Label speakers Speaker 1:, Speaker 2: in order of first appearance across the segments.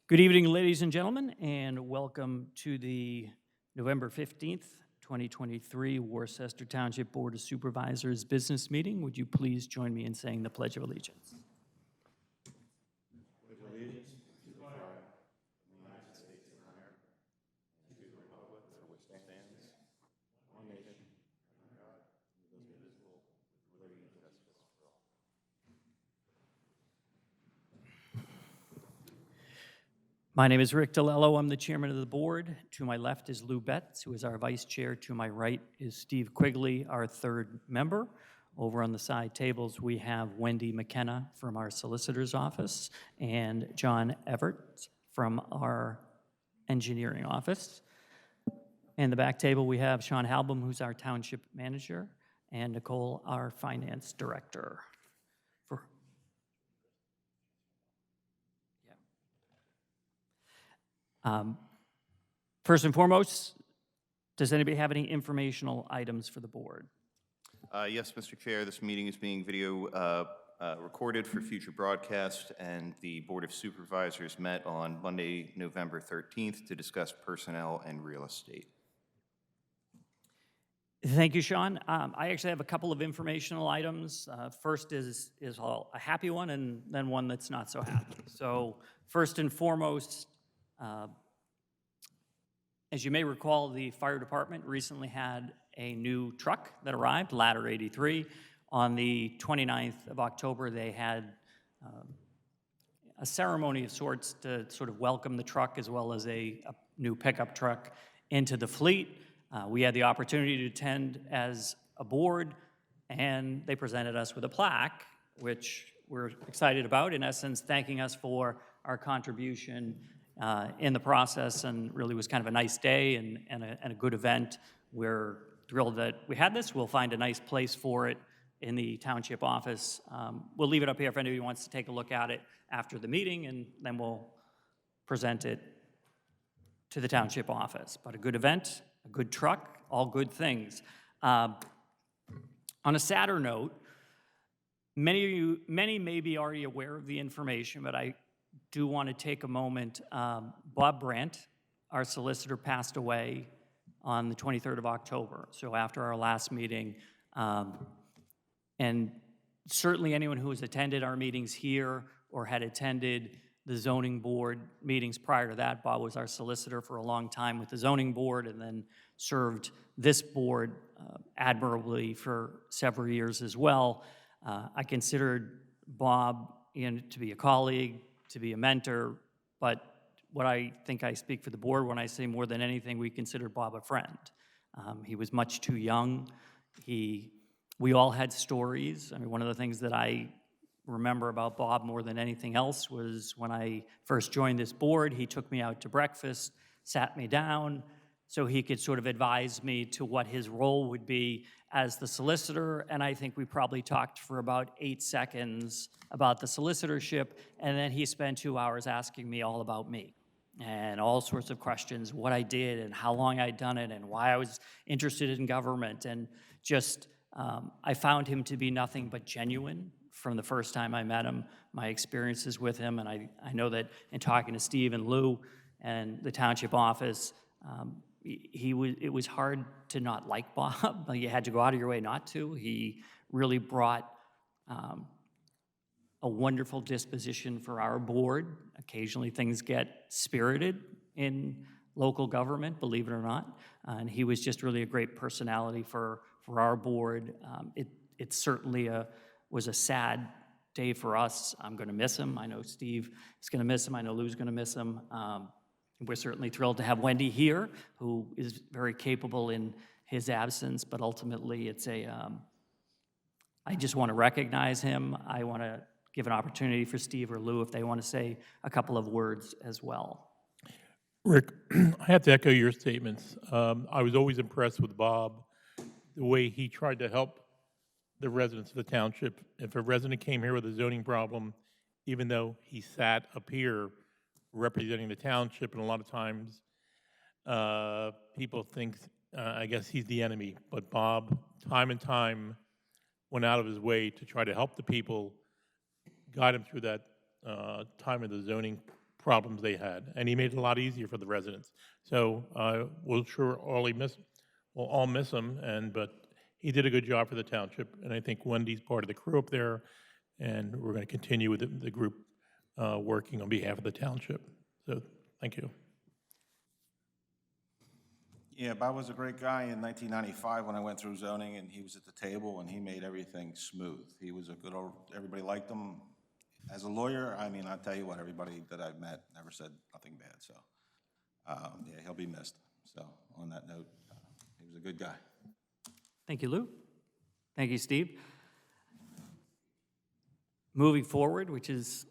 Speaker 1: Good evening, ladies and gentlemen, and welcome to the November 15th, 2023 Worcester Township Board of Supervisors business meeting. Would you please join me in saying the Pledge of Allegiance? My name is Rick DiLello. I'm the chairman of the board. To my left is Lou Betts, who is our vice chair. To my right is Steve Quigley, our third member. Over on the side tables, we have Wendy McKenna from our solicitor's office and John Everett from our engineering office. And the back table, we have Sean Halbum, who's our township manager, and Nicole, our finance director. First and foremost, does anybody have any informational items for the board?
Speaker 2: Yes, Mr. Chair, this meeting is being video recorded for future broadcast, and the Board of Supervisors met on Monday, November 13th to discuss personnel and real estate.
Speaker 1: Thank you, Sean. I actually have a couple of informational items. First is a happy one, and then one that's not so happy. So first and foremost, as you may recall, the fire department recently had a new truck that arrived, Ladder 83. On the 29th of October, they had a ceremony of sorts to sort of welcome the truck as well as a new pickup truck into the fleet. We had the opportunity to attend as a board, and they presented us with a plaque, which we're excited about, in essence, thanking us for our contribution in the process, and really was kind of a nice day and a good event. We're thrilled that we had this. We'll find a nice place for it in the township office. We'll leave it up here if anybody wants to take a look at it after the meeting, and then we'll present it to the township office. But a good event, a good truck, all good things. On a sadder note, many may be already aware of the information, but I do want to take a moment. Bob Brandt, our solicitor, passed away on the 23rd of October, so after our last meeting. And certainly anyone who has attended our meetings here or had attended the zoning board meetings prior to that, Bob was our solicitor for a long time with the zoning board and then served this board admirably for several years as well. I considered Bob to be a colleague, to be a mentor, but what I think I speak for the board when I say more than anything, we consider Bob a friend. He was much too young. We all had stories. I mean, one of the things that I remember about Bob more than anything else was when I first joined this board, he took me out to breakfast, sat me down, so he could sort of advise me to what his role would be as the solicitor, and I think we probably talked for about 8 seconds about the solicitorship, and then he spent 2 hours asking me all about me and all sorts of questions, what I did and how long I'd done it and why I was interested in government, and just I found him to be nothing but genuine from the first time I met him, my experiences with him, and I know that in talking to Steve and Lou and the township office, it was hard to not like Bob. You had to go out of your way not to. He really brought a wonderful disposition for our board. Occasionally things get spirited in local government, believe it or not, and he was just really a great personality for our board. It certainly was a sad day for us. I'm going to miss him. I know Steve is going to miss him. I know Lou's going to miss him. We're certainly thrilled to have Wendy here, who is very capable in his absence, but ultimately it's I just want to recognize him. I want to give an opportunity for Steve or Lou if they want to say a couple of words as well.
Speaker 3: Rick, I have to echo your statements. I was always impressed with Bob, the way he tried to help the residents of the township. If a resident came here with a zoning problem, even though he sat up here representing the township, and a lot of times people think, I guess he's the enemy, but Bob, time and time, went out of his way to try to help the people, guide them through that time of the zoning problems they had, and he made it a lot easier for the residents. So we'll we'll all miss him, but he did a good job for the township, and I think Wendy's part of the crew up there, and we're going to continue with the group working on behalf of the township. So thank you.
Speaker 4: Yeah, Bob was a great guy in 1995 when I went through zoning, and he was at the table, and he made everything smooth. He was a good old, everybody liked him. As a lawyer, I mean, I'll tell you what, everybody that I've met never said nothing bad, so, yeah, he'll be missed. So, on that note, he was a good guy.
Speaker 1: Thank you, Lou. Thank you, Steve. Moving forward, which is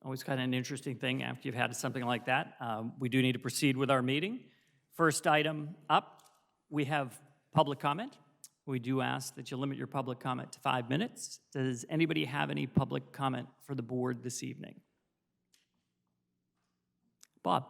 Speaker 1: always kind of an interesting thing after you've had something like that, we do need to proceed with our meeting. First item up, we have public comment. We do ask that you limit your public comment to 5 minutes. Does anybody have any public comment for the board this evening? Bob?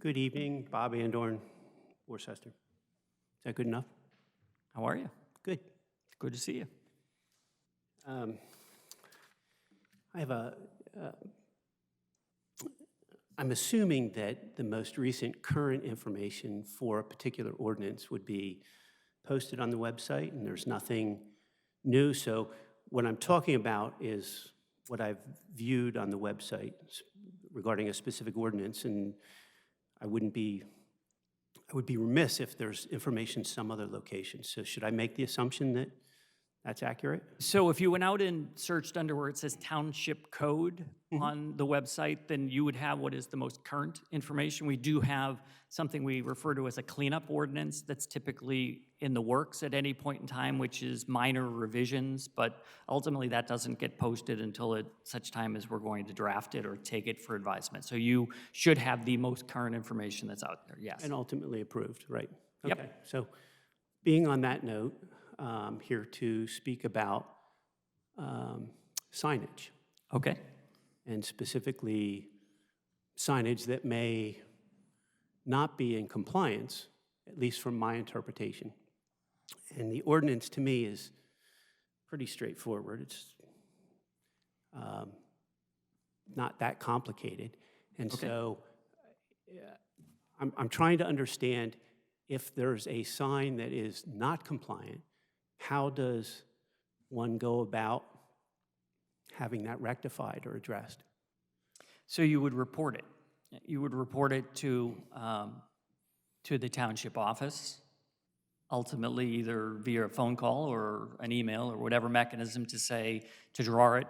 Speaker 5: Good evening, Bob Andorn, Worcester. Is that good enough?
Speaker 1: How are you?
Speaker 5: Good.
Speaker 1: Good to see you.
Speaker 5: I have I'm assuming that the most recent current information for a particular ordinance would be posted on the website, and there's nothing new. So what I'm talking about is what I've viewed on the website regarding a specific ordinance, and I would be remiss if there's information some other location. So should I make the assumption that that's accurate?
Speaker 1: So if you went out and searched under where it says Township Code on the website, then you would have what is the most current information. We do have something we refer to as a cleanup ordinance that's typically in the works at any point in time, which is minor revisions, but ultimately that doesn't get posted until at such time as we're going to draft it or take it for advisement. So you should have the most current information that's out there, yes.
Speaker 5: And ultimately approved, right?
Speaker 1: Yep.
Speaker 5: Okay. So being on that note, here to speak about signage,
Speaker 1: Okay,
Speaker 5: and specifically signage that may not be in compliance, at least from my interpretation. And the ordinance to me is pretty straightforward. It's not that complicated. And
Speaker 1: Okay.
Speaker 5: so I'm trying to understand if there's a sign that is not compliant, how does one go about having that rectified or addressed?
Speaker 1: so you would report it. You would report it to the township office, ultimately either via a phone call or an email or whatever mechanism to draw it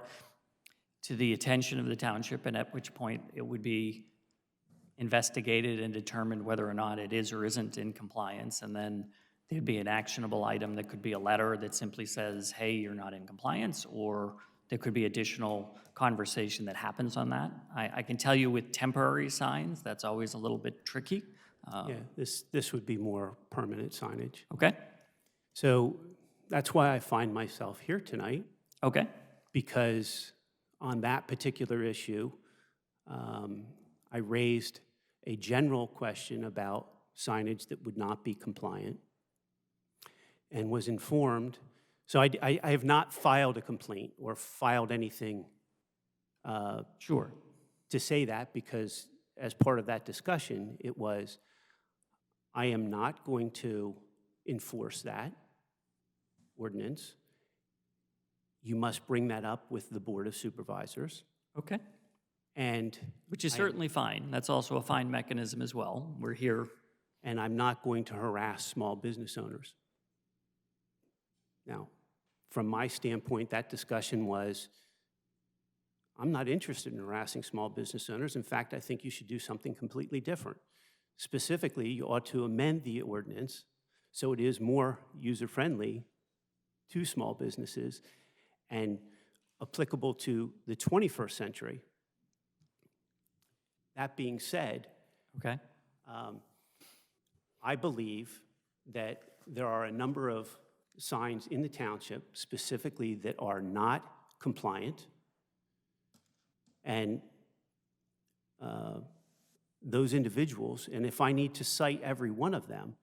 Speaker 1: to the attention of the township, and at which point it would be investigated and determined whether or not it is or isn't in compliance, and then there'd be an actionable item that could be a letter that simply says, hey, you're not in compliance, or there could be additional conversation that happens on that. I can tell you with temporary signs, that's always a little bit tricky.
Speaker 5: Yeah, this would be more permanent signage.
Speaker 1: Okay?
Speaker 5: So that's why I find myself here tonight,
Speaker 1: Okay?
Speaker 5: because on that particular issue, I raised a general question about signage that would not be compliant and was informed. So I have not filed a complaint or filed anything
Speaker 1: Sure.
Speaker 5: to say that, because as part of that discussion, it was, I am not going to enforce that ordinance. You must bring that up with the Board of Supervisors.
Speaker 1: Okay.
Speaker 5: And
Speaker 1: Which is certainly fine. That's also a fine mechanism as well. We're here.
Speaker 5: and I'm not going to harass small business owners. Now, from my standpoint, that discussion was, I'm not interested in harassing small business owners. In fact, I think you should do something completely different. Specifically, you ought to amend the ordinance so it is more user-friendly to small businesses and applicable to the 21st century. That being said,
Speaker 1: Okay?
Speaker 5: I believe that there are a number of signs in the township specifically that are not compliant, And those individuals, and if I need to cite every one of them,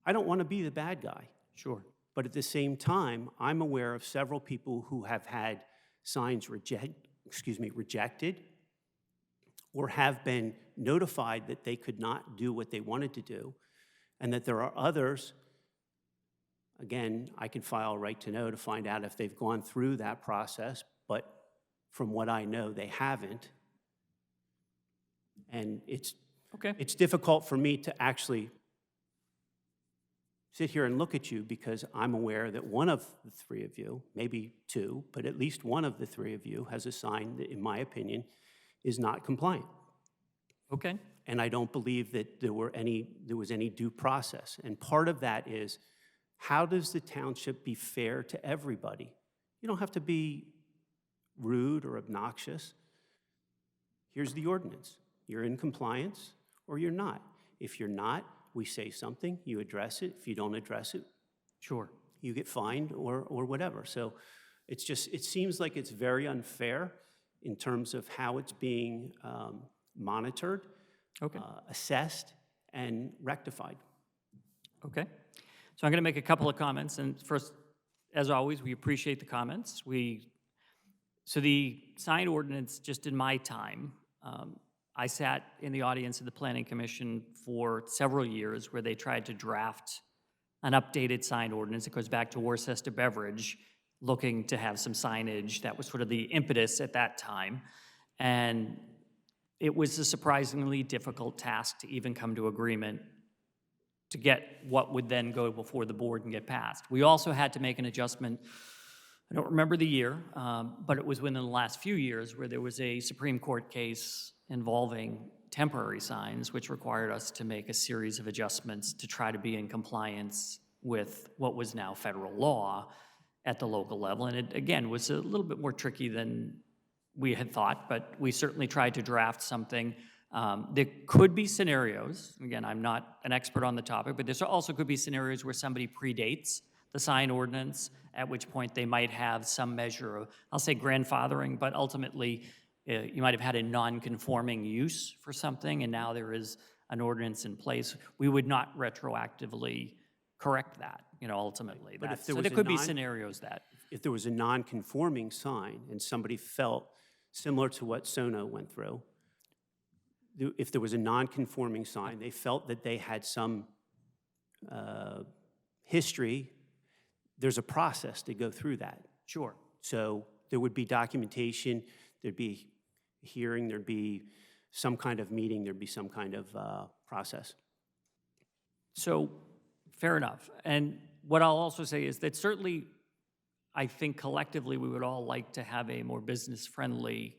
Speaker 5: I don't want to be the bad guy.
Speaker 1: Sure.
Speaker 5: But at the same time, I'm aware of several people who have had signs rejected or have been notified that they could not do what they wanted to do, and that there are others, again, I can file a right to know to find out if they've gone through that process, but from what I know, they haven't. And it's difficult for me to actually sit here and look at you because I'm aware that one of the three of you, maybe two, but at least one of the three of you has a sign that, in my opinion, is not compliant.
Speaker 1: Okay.
Speaker 5: And I don't believe that there was any due process. And part of that is, how does the township be fair to everybody? You don't have to be rude or obnoxious. Here's the ordinance. You're in compliance or you're not. If you're not, we say something, you address it. If you don't address it,
Speaker 1: Sure.
Speaker 5: you get fined or whatever. So it seems like it's very unfair in terms of how it's being monitored,
Speaker 1: Okay.
Speaker 5: assessed, and rectified.
Speaker 1: Okay. So I'm going to make a couple of comments. And first, as always, we appreciate the comments. So the sign ordinance, just in my time, I sat in the audience of the Planning Commission for several years where they tried to draft an updated sign ordinance. It goes back to Worcester Beverage, looking to have some signage. That was sort of the impetus at that time. And it was a surprisingly difficult task to even come to agreement to get what would then go before the board and get passed. We also had to make an adjustment. I don't remember the year, but it was within the last few years where there was a Supreme Court case involving temporary signs, which required us to make a series of adjustments to try to be in compliance with what was now federal law at the local level. And it, again, was a little bit more tricky than we had thought, but we certainly tried to draft something. There could be scenarios, again, I'm not an expert on the topic, but there also could be scenarios where somebody predates the sign ordinance, at which point they might have some measure of, I'll say grandfathering, but ultimately you might have had a non-conforming use for something, and now there is an ordinance in place. We would not retroactively correct that, ultimately.
Speaker 5: But if
Speaker 1: So there could be scenarios that.
Speaker 5: If there was a non-conforming sign and somebody felt similar to what Sono went through, if there was a non-conforming sign, they felt that they had some history, there's a process to go through that.
Speaker 1: Sure.
Speaker 5: So there would be documentation, there'd be a hearing, there'd be some kind of meeting, there'd be some kind of process.
Speaker 1: So, fair enough. And what I'll also say is that certainly, I think collectively we would all like to have a more business-friendly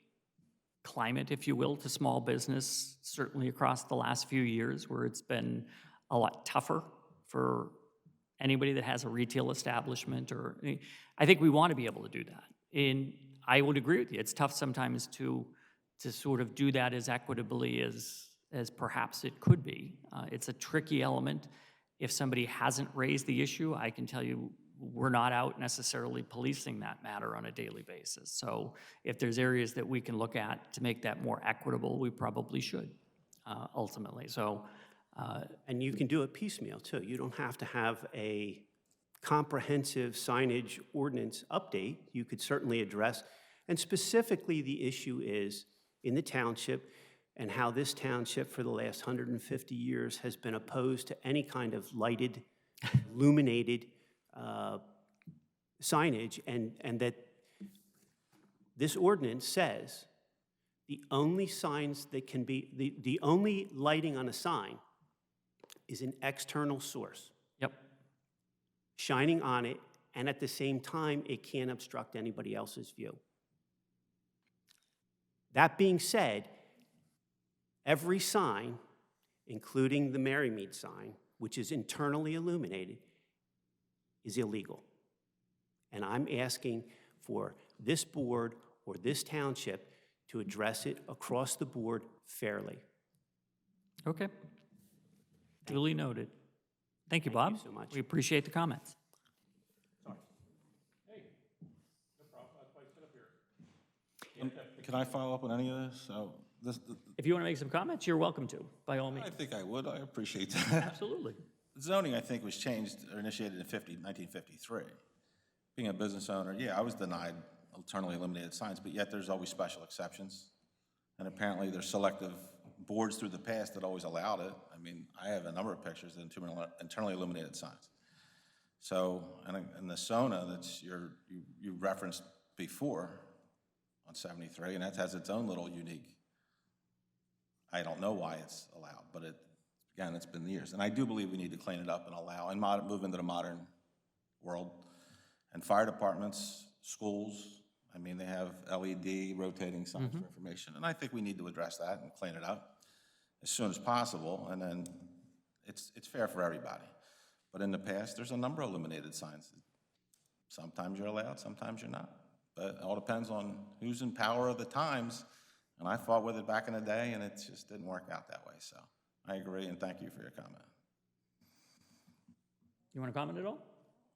Speaker 1: climate, if you will, to small business, certainly across the last few years where it's been a lot tougher for anybody that has a retail establishment. I think we want to be able to do that. And I would agree with you. It's tough sometimes to sort of do that as equitably as perhaps it could be. It's a tricky element. If somebody hasn't raised the issue, I can tell you we're not out necessarily policing that matter on a daily basis. So if there's areas that we can look at to make that more equitable, we probably should, ultimately. So,
Speaker 5: and you can do it piecemeal, too. You don't have to have a comprehensive signage ordinance update. You could certainly address, and specifically the issue is in the township and how this township for the last 150 years has been opposed to any kind of lighted, illuminated signage, and that this ordinance says the only signs that can be, the only lighting on a sign is an external source.
Speaker 1: yep,
Speaker 5: Shining on it, and at the same time, it can't obstruct anybody else's view. That being said, every sign, including the Marymead sign, which is internally illuminated, is illegal. And I'm asking for this board or this township to address it across the board fairly.
Speaker 1: okay. Duly noted. Thank you, Bob.
Speaker 5: you so much.
Speaker 1: We appreciate the comments.
Speaker 4: Can I follow up on any of this? So,
Speaker 1: If you want to make some comments, you're welcome to, by all
Speaker 4: I
Speaker 1: means.
Speaker 4: think I would, I appreciate that.
Speaker 1: Absolutely.
Speaker 4: Zoning, I think, was changed or initiated in 1953. Being a business owner, yeah, I was denied internally illuminated signs, but yet there's always special exceptions. And apparently there's selective boards through the past that always allowed it. I mean, I have a number of pictures of internally illuminated signs. So, and the SONA that's you referenced before on 73, and that has its own little unique, I don't know why it's allowed, but again, it's been years. And I do believe we need to clean it up and allow, and move into the modern world. And fire departments, schools, I mean, they have LED rotating signs for information. And I think we need to address that and clean it up as soon as possible. And then it's fair for everybody. But in the past, there's a number of illuminated signs. Sometimes you're allowed, sometimes you're not. But it all depends on who's in power of the times. And I fought with it back in the day, and it just didn't work out that way. So I agree, and thank you for your comment.
Speaker 1: You want to comment at all?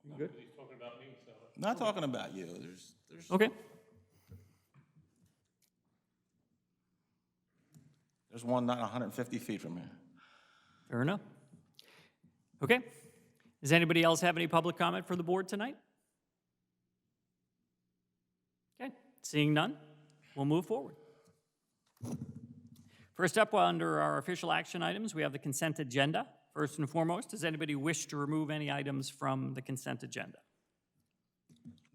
Speaker 1: You good?
Speaker 3: He's talking about me, so.
Speaker 4: Not talking about you.
Speaker 1: Okay.
Speaker 4: There's one not 150 feet from here.
Speaker 1: Fair enough. Okay. Does anybody else have any public comment for the board tonight? Okay. Seeing none, we'll move forward. First up, under our official action items, we have the consent agenda. First and foremost, does anybody wish to remove any items from the consent agenda?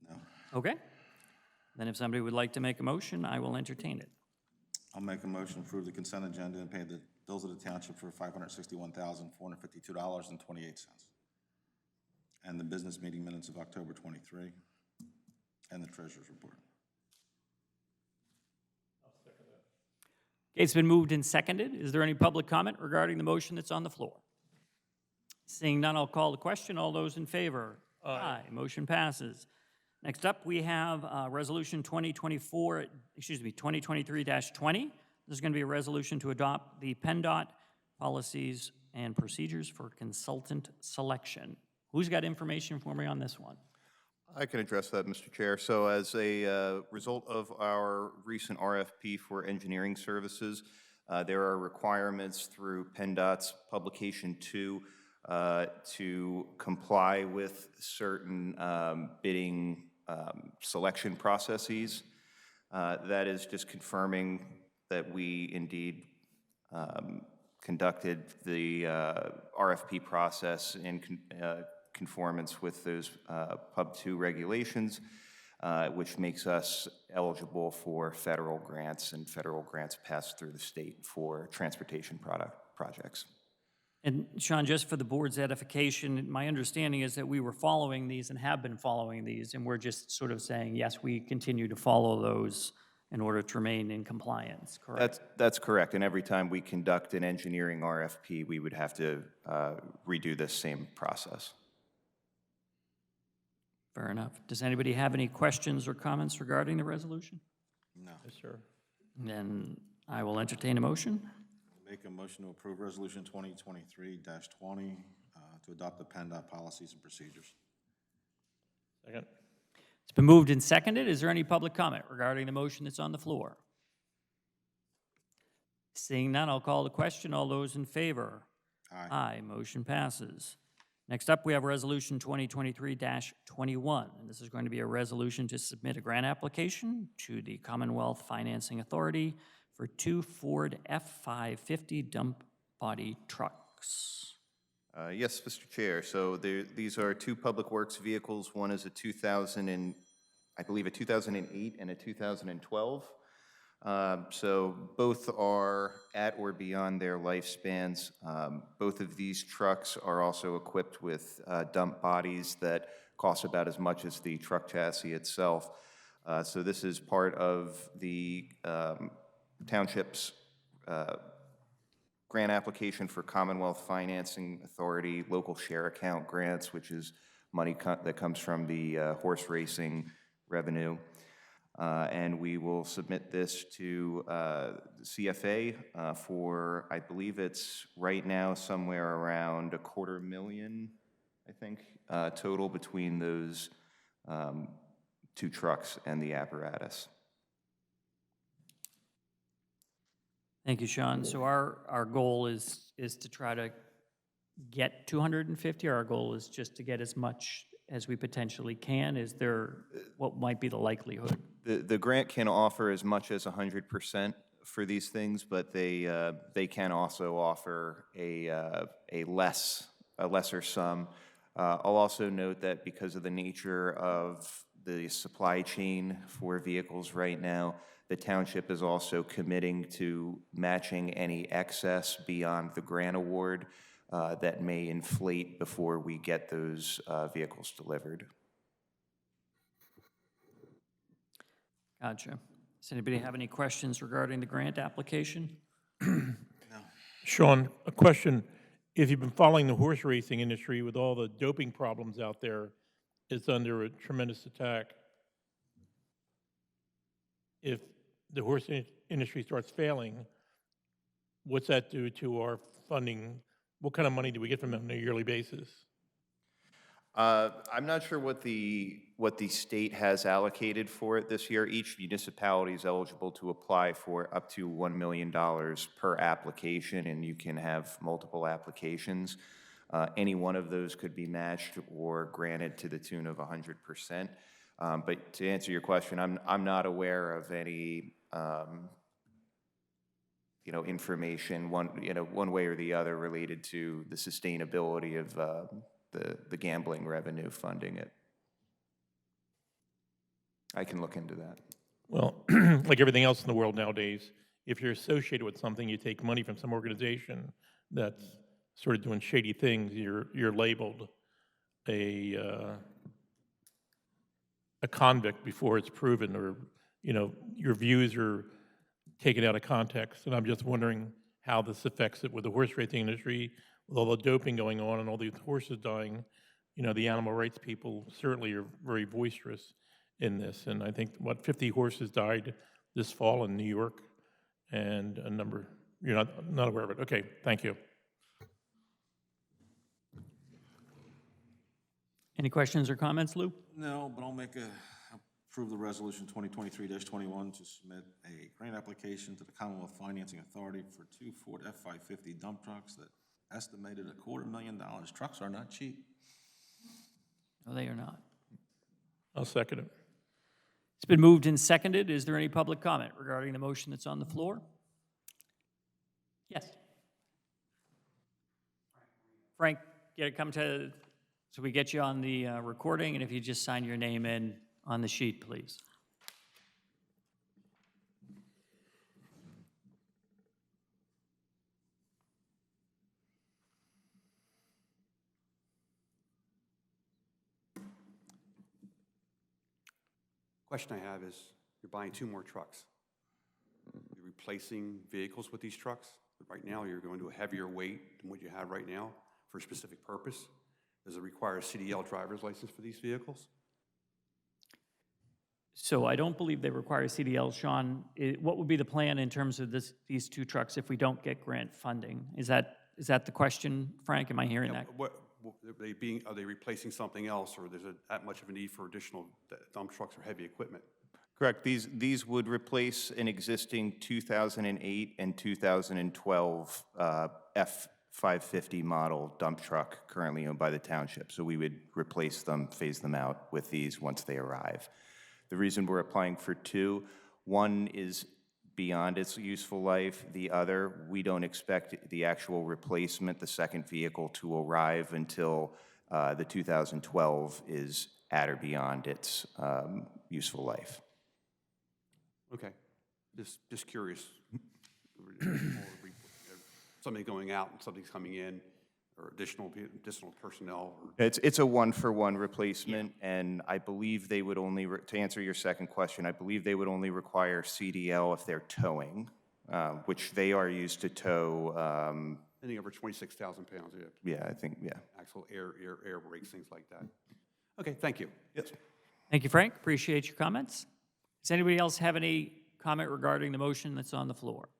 Speaker 4: No.
Speaker 1: Okay. Then if somebody would like to make a motion, I will entertain it.
Speaker 4: I'll make a motion to approve the consent agenda and pay the bills of the township for $561,452.28. And the business meeting minutes of October 23, and the treasurer's report.
Speaker 1: Okay, it's been moved and seconded. Is there any public comment regarding the motion that's on the floor? Seeing none, I'll call the question. All those in favor? Aye. Motion passes. Next up, we have Resolution 2023-20. This is going to be a resolution to adopt the PennDOT policies and procedures for consultant selection. Who's got information for me on this one?
Speaker 2: I can address that, Mr. Chair. So as a result of our recent RFP for engineering services, there are requirements through PennDOT's Publication 2 to comply with certain bidding selection processes. That is just confirming that we indeed conducted the RFP process in conformance with those Pub 2 regulations, which makes us eligible for federal grants, and federal grants pass through the state for transportation projects.
Speaker 1: And Sean, just for the board's edification, my understanding is that we were following these and have been following these, and we're just sort of saying, yes, we continue to follow those in order to remain in compliance, correct?
Speaker 2: That's correct, and every time we conduct an engineering RFP, we would have to redo this same process.
Speaker 1: Fair enough. Does anybody have any questions or comments regarding the resolution?
Speaker 4: No.
Speaker 3: Yes, sir.
Speaker 1: Then I will entertain a motion.
Speaker 4: Make a motion to approve Resolution 2023-20 to adopt the PennDOT policies and procedures.
Speaker 3: Second.
Speaker 1: It's been moved and seconded. Is there any public comment regarding the motion that's on the floor? Seeing none, I'll call the question. All those in favor?
Speaker 4: Aye.
Speaker 1: Aye. Motion passes. Next up, we have Resolution 2023-21, and this is going to be a resolution to submit a grant application to the Commonwealth Financing Authority for 2 Ford F-550 dump body trucks.
Speaker 2: Yes, Mr. Chair. So these are two public works vehicles. One is a 2008 and a 2012. So both are at or beyond their lifespans. Both of these trucks are also equipped with dump bodies that cost about as much as the truck chassis itself. So this is part of the township's grant application for Commonwealth Financing Authority local share account grants, which is money that comes from the horse racing revenue. And we will submit this to CFA for, I believe it's right now somewhere around $250,000, I think, total between those two trucks and the apparatus.
Speaker 1: Thank you, Sean. So our goal is to try to get 250, or our goal is just to get as much as we potentially can? Is there, what might be the likelihood?
Speaker 2: The grant can offer as much as 100% for these things, but they can also offer a lesser sum. I'll also note that because of the nature of the supply chain for vehicles right now, the township is also committing to matching any excess beyond the grant award that may inflate before we get those vehicles delivered.
Speaker 1: Gotcha. Does anybody have any questions regarding the grant application?
Speaker 3: Sean, a question. If you've been following the horse racing industry with all the doping problems out there, it's under a tremendous attack. If the horse industry starts failing, what's that do to our funding? What kind of money do we get from them on a yearly basis?
Speaker 2: I'm not sure what the state has allocated for it this year. Each municipality is eligible to apply for up to $1 million per application, and you can have multiple applications. Any one of those could be matched or granted to the tune of 100%. But to answer your question, I'm not aware of any information one way or the other related to the sustainability of the gambling revenue funding it. I can look into that.
Speaker 3: Well, like everything else in the world nowadays, if you're associated with something, you take money from some organization that's sort of doing shady things, you're labeled a convict before it's proven, or your views are taken out of context. And I'm just wondering how this affects it with the horse racing industry, with all the doping going on and all these horses dying. The animal rights people certainly are very boisterous in this. And I think, 50 horses died this fall in New York, and a number, you're not aware of it. Okay, thank you.
Speaker 1: Any questions or comments, Lou?
Speaker 4: No, but I'll approve the resolution 2023-21 to submit a grant application to the Commonwealth Financing Authority for 2 Ford F-550 dump trucks that estimated $250,000. Trucks are not cheap.
Speaker 1: No, they are not.
Speaker 3: I'll second it.
Speaker 1: It's been moved and seconded. Is there any public comment regarding the motion that's on the floor? Yes. Frank, come to, so we get you on the recording, and if you just sign your name in on the sheet, please.
Speaker 6: Question I have is, you're buying 2 more trucks. You're replacing vehicles with these trucks. Right now, you're going to a heavier weight than what you have right now for a specific purpose. Does it require a CDL driver's license for these vehicles?
Speaker 1: So I don't believe they require CDL, Sean. What would be the plan in terms of these 2 trucks if we don't get grant funding? Is that the question, Frank? Am I hearing that?
Speaker 6: Are they replacing something else, or there's that much of a need for additional dump trucks or heavy equipment?
Speaker 2: Correct. These would replace an existing 2008 and 2012 F-550 model dump truck currently owned by the township. So we would replace them, phase them out with these once they arrive. The reason we're applying for 2, one is beyond its useful life. The other, we don't expect the actual replacement, the second vehicle, to arrive until the 2012 is at or beyond its useful life.
Speaker 6: Okay, just curious. Something going out and something's coming in, or additional personnel?
Speaker 2: It's a 1-for-1 replacement, and I believe they would only, to answer your second question, I believe they would only require CDL if they're towing, which they are used to tow.
Speaker 6: Anything over 26,000 pounds,
Speaker 2: Yeah, I think, yeah.
Speaker 6: Axle, air brakes, things like that. Okay, thank you.
Speaker 2: Yes.
Speaker 1: Thank you, Frank. Appreciate your comments. Does anybody else have any comment regarding the motion that's on the floor?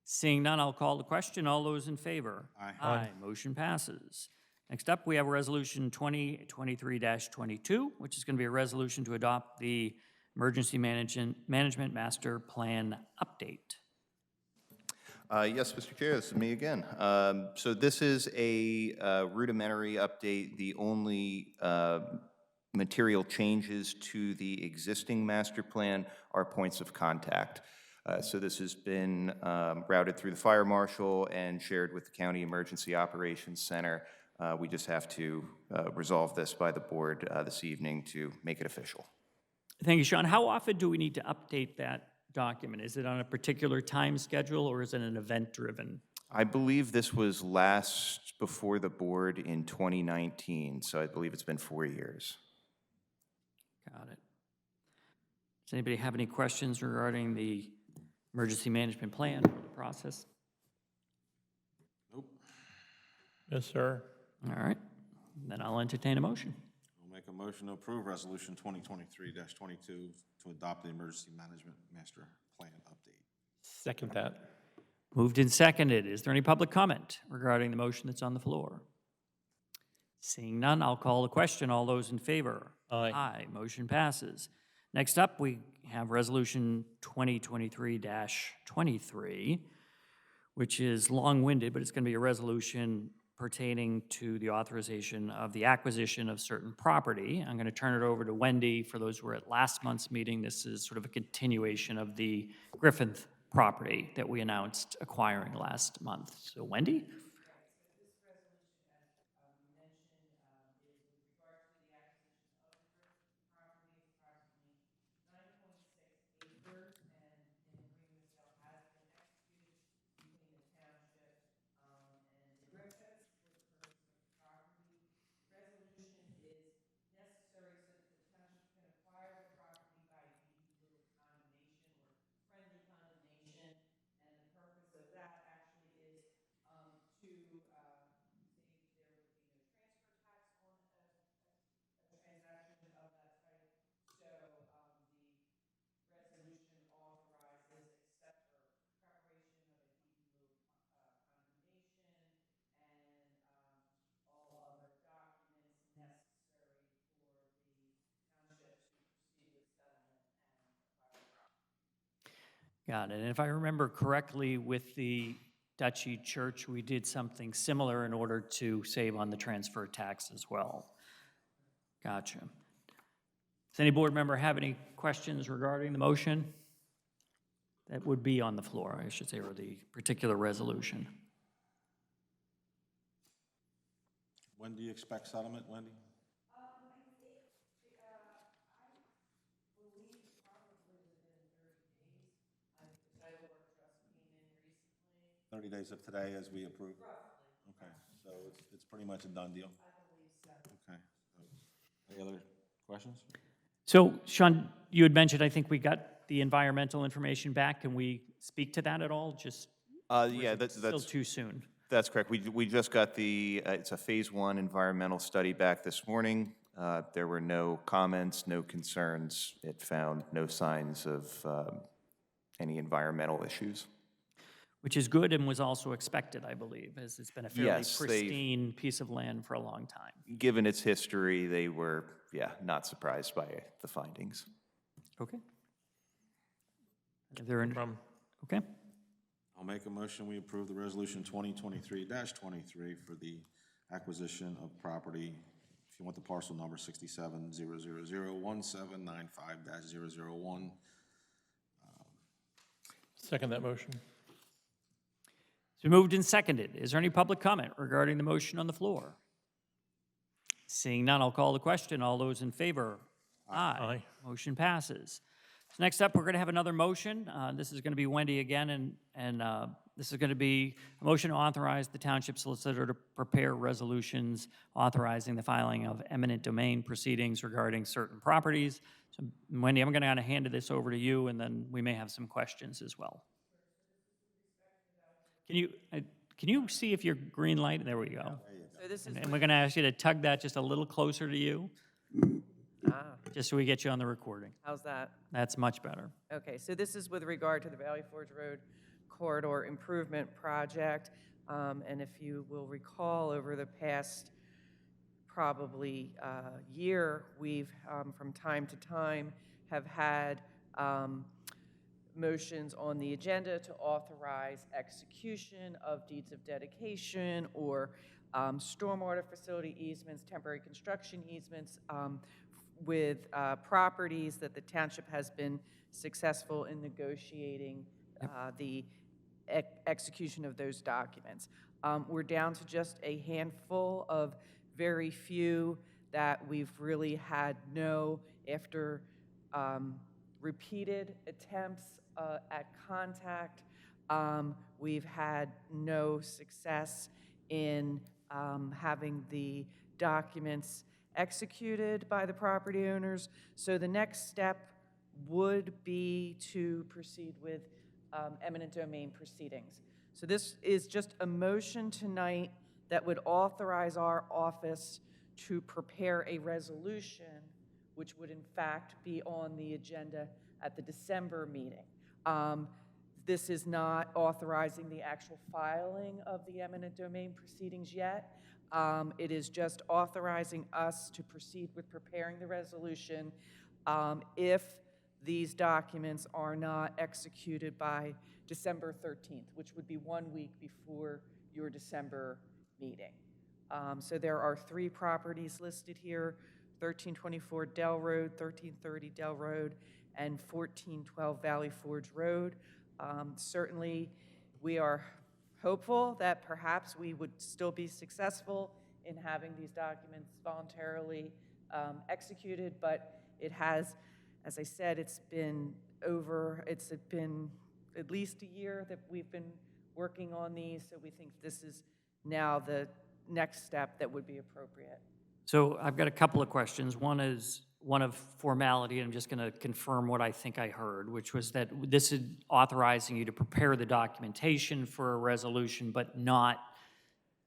Speaker 1: Seeing none, I'll call the question. All those in favor?
Speaker 4: Aye.
Speaker 1: Aye. Motion passes. Next up, we have Resolution 2023-22, which is going to be a resolution to adopt the Emergency Management Master Plan Update.
Speaker 2: Yes, Mr. Chair, this is me again. So this is a rudimentary update. The only material changes to the existing master plan are points of contact. So this has been routed through the fire marshal and shared with the County Emergency Operations Center. We just have to resolve this by the board this evening to make it official.
Speaker 1: Thank you, Sean. How often do we need to update that document? Is it on a particular time schedule, or is it an event-driven?
Speaker 2: I believe this was last before the board in 2019, so I believe it's been 4 years.
Speaker 1: Got it. Does anybody have any questions regarding the emergency management plan or the process?
Speaker 3: Yes, sir.
Speaker 1: All right, then I'll entertain a motion.
Speaker 4: I'll make a motion to approve Resolution 2023-22 to adopt the Emergency Management Master Plan update.
Speaker 3: Second that.
Speaker 1: Moved and seconded. Is there any public comment regarding the motion that's on the floor? Seeing none, I'll call the question. All those in favor?
Speaker 3: Aye.
Speaker 1: Aye. Motion passes. Next up, we have Resolution 2023-23, which is long-winded, but it's going to be a resolution pertaining to the authorization of the acquisition of certain property. I'm going to turn it over to Wendy. For those who were at last month's meeting, this is sort of a continuation of the Griffin property that we announced acquiring last month. So Wendy? Got it. And if I remember correctly, with the Duchy Church, we did something similar in order to save on the transfer tax as well. Gotcha. Does any board member have any questions regarding the motion? That would be on the floor, I should say, or the particular resolution.
Speaker 4: When do you expect settlement, Wendy? 30 days of today as we approve? Okay, so it's pretty much a done deal? I believe so. Okay. Any other questions?
Speaker 1: So, Sean, you had mentioned, I think we got the environmental information back. Can we speak to that at all? Just
Speaker 2: Yeah,
Speaker 1: still too soon.
Speaker 2: that's correct. We just got the, it's a Phase 1 environmental study back this morning. There were no comments, no concerns. It found no signs of any environmental issues.
Speaker 1: Which is good and was also expected, I believe, as it's been a fairly
Speaker 2: Yes,
Speaker 1: pristine piece of land for a long time.
Speaker 2: Given its history, they were, not surprised by the findings.
Speaker 1: Okay. Are there any,
Speaker 3: Problem.
Speaker 1: okay.
Speaker 4: I'll make a motion, we approve the resolution 2023-23 for the acquisition of property. If you want the parcel number, 67001795-001.
Speaker 3: Second that motion.
Speaker 1: So moved and seconded. Is there any public comment regarding the motion on the floor? Seeing none, I'll call the question. All those in favor? Aye.
Speaker 3: Aye.
Speaker 1: Motion passes. So next up, we're going to have another motion. This is going to be Wendy again, and this is going to be a motion to authorize the township solicitor to prepare resolutions authorizing the filing of eminent domain proceedings regarding certain properties. So Wendy, I'm going to hand this over to you, and then we may have some questions as well. Can you see if your green light, there we go.
Speaker 7: So this is,
Speaker 1: And we're going to ask you to tug that just a little closer to you, just so we get you on the recording.
Speaker 7: how's that?
Speaker 1: That's much better.
Speaker 7: Okay, so this is with regard to the Valley Forge Road Corridor Improvement Project. And if you will recall, over the past probably year, we've, from time to time, have had motions on the agenda to authorize execution of deeds of dedication or stormwater facility easements, temporary construction easements with properties that the township has been successful in negotiating the execution of those documents. We're down to just a handful of very few that we've really had no, after repeated attempts at contact, we've had no success in having the documents executed by the property owners. So the next step would be to proceed with eminent domain proceedings. So this is just a motion tonight that would authorize our office to prepare a resolution which would in fact be on the agenda at the December meeting. This is not authorizing the actual filing of the eminent domain proceedings yet. It is just authorizing us to proceed with preparing the resolution if these documents are not executed by December 13th, which would be 1 week before your December meeting. So there are 3 properties listed here: 1324 Dell Road, 1330 Dell Road, and 1412 Valley Forge Road. Certainly, we are hopeful that perhaps we would still be successful in having these documents voluntarily executed, but it has, as I said, it's been at least a year that we've been working on these, so we think this is now the next step that would be appropriate.
Speaker 1: So I've got a couple of questions. One is one of formality, and I'm just going to confirm what I think I heard, which was that this is authorizing you to prepare the documentation for a resolution, but not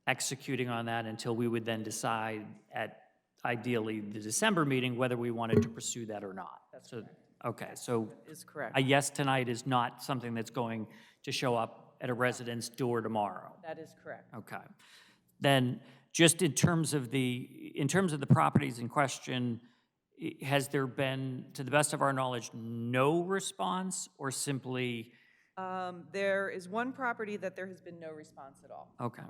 Speaker 1: executing on that until we would then decide at ideally the December meeting whether we wanted to pursue that or not.
Speaker 7: That's
Speaker 1: So, okay, so
Speaker 7: is correct.
Speaker 1: a yes tonight is not something that's going to show up at a resident's door tomorrow.
Speaker 7: That is correct.
Speaker 1: Okay. Then, just in terms of the properties in question, has there been, to the best of our knowledge, no response, or simply?
Speaker 7: There is one property that there has been no response at all.
Speaker 1: Okay.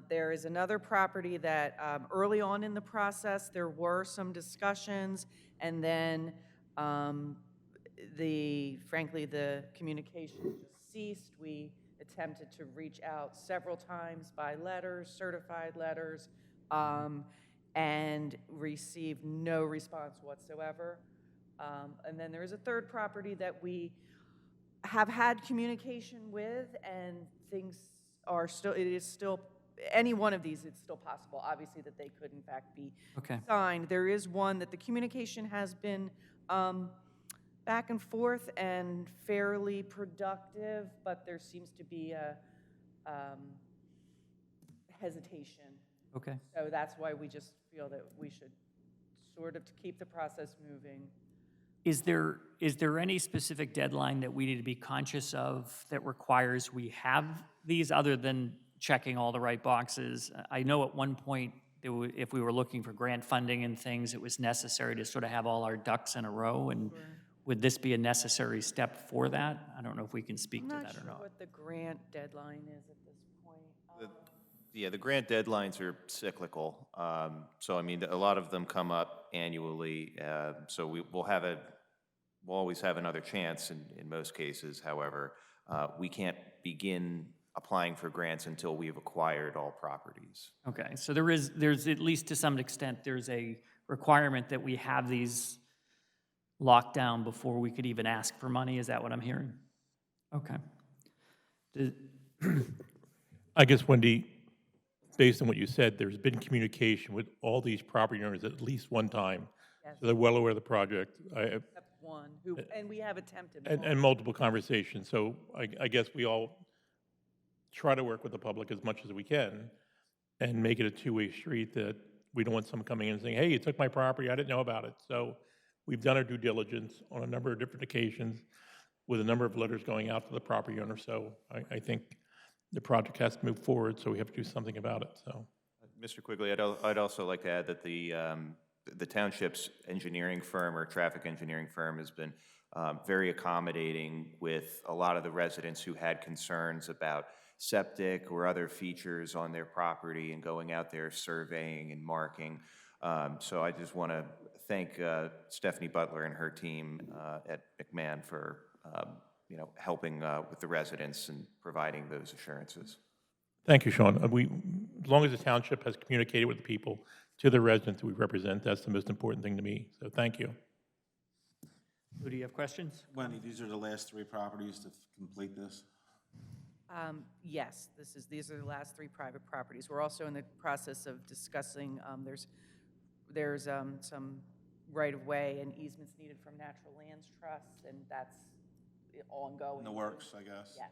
Speaker 7: There is another property that early on in the process, there were some discussions, and then frankly, the communication just ceased. We attempted to reach out several times by letters, certified letters, and received no response whatsoever. And then there is a third property that we have had communication with, and things are still, it is still, any one of these, it's still possible, obviously, that they could in fact be
Speaker 1: Okay.
Speaker 7: signed. There is one that the communication has been back and forth and fairly productive, but there seems to be a hesitation.
Speaker 1: Okay.
Speaker 7: So that's why we just feel that we should sort of keep the process moving.
Speaker 1: Is there any specific deadline that we need to be conscious of that requires we have these, other than checking all the right boxes? I know at one point, if we were looking for grant funding and things, it was necessary to sort of have all our ducks in a row, and would this be a necessary step for that? I don't know if we can speak to
Speaker 7: I'm
Speaker 1: that or
Speaker 7: not sure
Speaker 1: not.
Speaker 7: what the grant deadline is at this point.
Speaker 2: Yeah, the grant deadlines are cyclical. So, I mean, a lot of them come up annually. So we'll always have another chance in most cases. However, we can't begin applying for grants until we've acquired all properties.
Speaker 1: Okay, so there's at least to some extent, there's a requirement that we have these locked down before we could even ask for money. Is that what I'm hearing? Okay.
Speaker 3: I guess, Wendy, based on what you said, there's been communication with all these property owners at least one time.
Speaker 7: Yes.
Speaker 3: So they're well aware of the project.
Speaker 7: Except one, and we have attempted.
Speaker 3: And multiple conversations. So I guess we all try to work with the public as much as we can and make it a two-way street, that we don't want someone coming in and saying, hey, you took my property, I didn't know about it. So we've done our due diligence on a number of different occasions with a number of letters going out to the property owner. So I think the project has to move forward, so we have to do something about it, so.
Speaker 2: Mr. Quigley, I'd also like to add that the township's engineering firm or traffic engineering firm has been very accommodating with a lot of the residents who had concerns about septic or other features on their property and going out there surveying and marking. So I just want to thank Stephanie Butler and her team at McMahon for helping with the residents and providing those assurances.
Speaker 3: Thank you, Sean. As long as the township has communicated with the people, to the residents that we represent, that's the most important thing to me. So thank you.
Speaker 1: Who do you have questions?
Speaker 4: Wendy, these are the last 3 properties to complete this?
Speaker 7: Yes, these are the last 3 private properties. We're also in the process of discussing, there's some right-of-way and easements needed from Natural Lands Trust, and that's ongoing.
Speaker 4: In the works, I guess?
Speaker 7: Yes,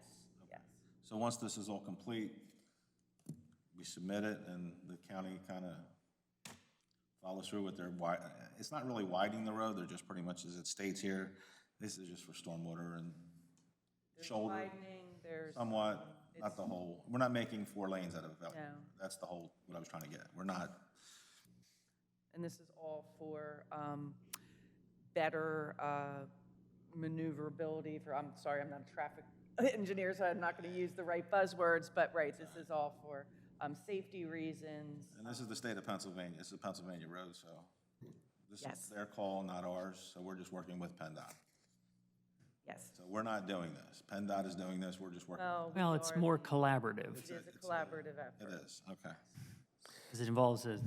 Speaker 7: yes.
Speaker 4: So once this is all complete, we submit it, and the county kind of follows through with their, it's not really widening the road, they're just pretty much, as it states here, this is just for stormwater and
Speaker 7: There's
Speaker 4: shoulder.
Speaker 7: widening, there's.
Speaker 4: Somewhat, not the whole, we're not making 4 lanes out of it.
Speaker 7: No.
Speaker 4: That's the whole, what I was trying to get. We're not,
Speaker 7: And this is all for better maneuverability for, I'm sorry, I'm not a traffic engineer, so I'm not going to use the right buzzwords, but right, this is all for safety reasons.
Speaker 4: and this is the state of Pennsylvania, it's a Pennsylvania road, so this
Speaker 7: Yes.
Speaker 4: is their call, not ours, so we're just working with PennDOT.
Speaker 7: Yes.
Speaker 4: So we're not doing this. PennDOT is doing this, we're just working.
Speaker 1: Well, it's more collaborative,
Speaker 7: It is a collaborative effort.
Speaker 4: It is, okay.
Speaker 1: because it involves a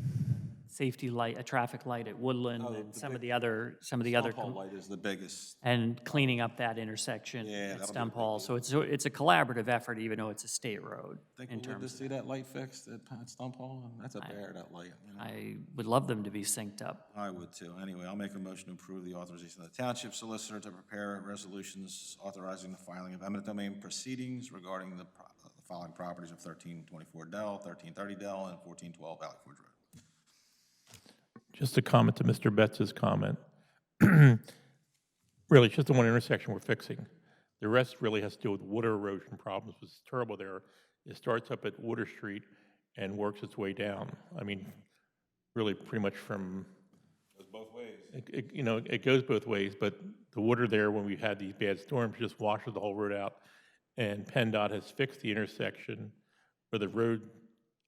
Speaker 1: safety light, a traffic light at Woodland,
Speaker 4: Oh,
Speaker 1: and
Speaker 4: the
Speaker 1: some of
Speaker 4: big
Speaker 1: the other,
Speaker 4: Stump Hole light is the biggest.
Speaker 1: and cleaning up that intersection
Speaker 4: Yeah,
Speaker 1: at
Speaker 4: that'll be a
Speaker 1: Stump
Speaker 4: big
Speaker 1: Hall.
Speaker 4: deal.
Speaker 1: So it's a collaborative effort, even though it's a state road
Speaker 4: Think
Speaker 1: in
Speaker 4: we'll live to
Speaker 1: terms.
Speaker 4: see that light fixed at Stump Hall? That's a bear, that light, you know?
Speaker 1: I would love them to be synced up.
Speaker 4: I would too. Anyway, I'll make a motion to approve the authorization of the township solicitor to prepare resolutions authorizing the filing of eminent domain proceedings regarding the following properties of 1324 Dell, 1330 Dell, and 1412 Valley Forge Road.
Speaker 3: Just a comment to Mr. Betts's comment. Really, it's just the one intersection we're fixing. The rest really has to do with water erosion problems. What's terrible there, it starts up at Water Street and works its way down. I mean, really pretty much from,
Speaker 4: Goes both ways.
Speaker 3: it goes both ways, but the water there, when we had these bad storms, just washes the whole road out. And PennDOT has fixed the intersection where the road,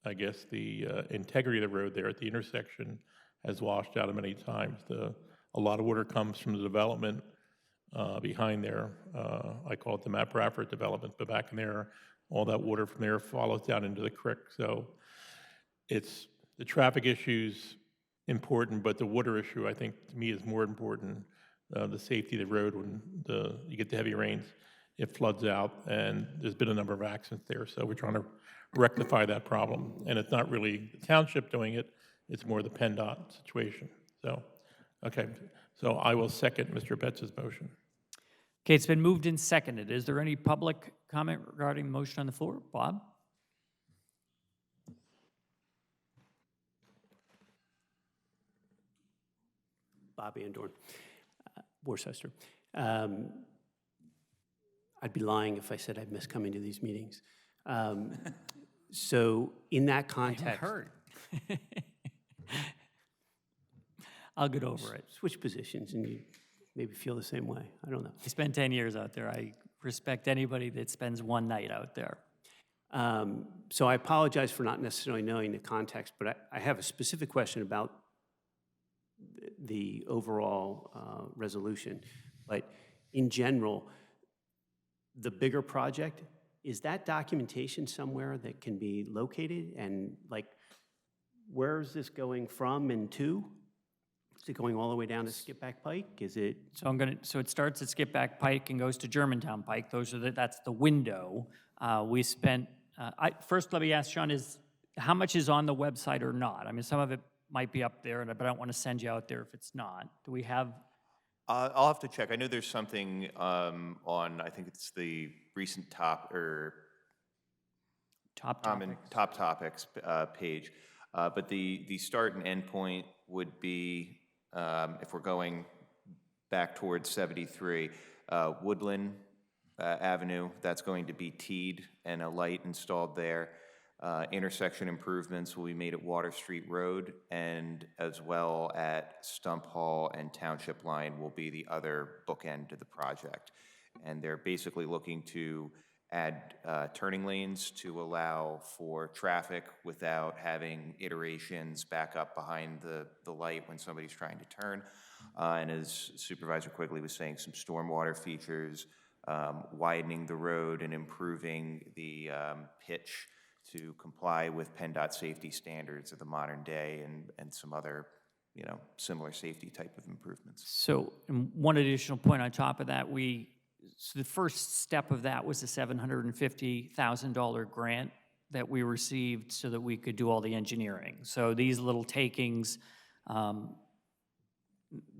Speaker 3: I guess, the integrity of the road there at the intersection has washed out many times. A lot of water comes from the development behind there. I call it the Map Bradford development, but back in there, all that water from there follows down into the creek. So it's the traffic issue's important, but the water issue, I think, to me, is more important. The safety of the road when you get the heavy rains, it floods out, and there's been a number of accidents there. So we're trying to rectify that problem, and it's not really the township doing it. It's more the PennDOT situation. So, okay. So I will second Mr. Betts's motion.
Speaker 1: Okay, it's been moved and seconded. Is there any public comment regarding the motion on the floor? Bob?
Speaker 5: Bob Andorn, Worcester. I'd be lying if I said I'd miss coming to these meetings. So in that context,
Speaker 1: Heard. I'll get over it.
Speaker 5: switch positions and you maybe feel the same way. I don't know.
Speaker 1: I spent 10 years out there. I respect anybody that spends one night out there.
Speaker 5: So I apologize for not necessarily knowing the context, but I have a specific question about the overall resolution. But in general, the bigger project, is that documentation somewhere that can be located? And like, where is this going from and to? Is it going all the way down to Skipback Pike? Is it?
Speaker 1: So it starts at Skipback Pike and goes to Germantown Pike. That's the window. We spent, first let me ask Sean, how much is on the website or not? I mean, some of it might be up there, but I don't want to send you out there if it's not. Do we have?
Speaker 2: I'll have to check. I know there's something on, I think it's the recent
Speaker 1: Top
Speaker 2: topics page. But the start and end point would be, if we're going back towards 73, Woodland Avenue, that's going to be teed and a light installed there. Intersection improvements will be made at Water Street Road, and as well at Stump Hall and Township Line will be the other bookend to the project. And they're basically looking to add turning lanes to allow for traffic without having iterations back up behind the light when somebody's trying to turn. And as Supervisor Quigley was saying, some stormwater features, widening the road and improving the pitch to comply with PennDOT safety standards of the modern day, and some other, similar safety type of improvements.
Speaker 1: So, and one additional point on top of that, so the first step of that was a $750,000 grant that we received so that we could do all the engineering. So these little takings,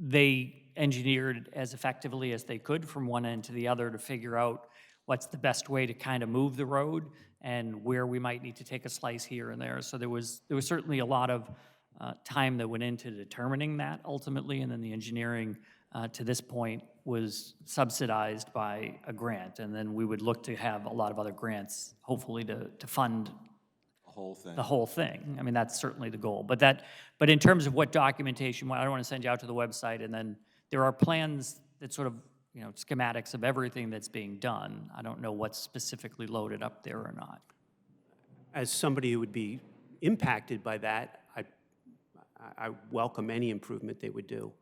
Speaker 1: they engineered as effectively as they could from one end to the other to figure out what's the best way to kind of move the road and where we might need to take a slice here and there. So there was certainly a lot of time that went into determining that ultimately, and then the engineering to this point was subsidized by a grant, and then we would look to have a lot of other grants, hopefully to fund the whole thing. I mean, that's certainly the goal. But in terms of what documentation, I don't want to send you out to the website, and then there are plans that sort of, schematics of everything that's being done. I don't know what's specifically loaded up there or not.
Speaker 5: As somebody who would be impacted by that, I welcome any improvement they would do.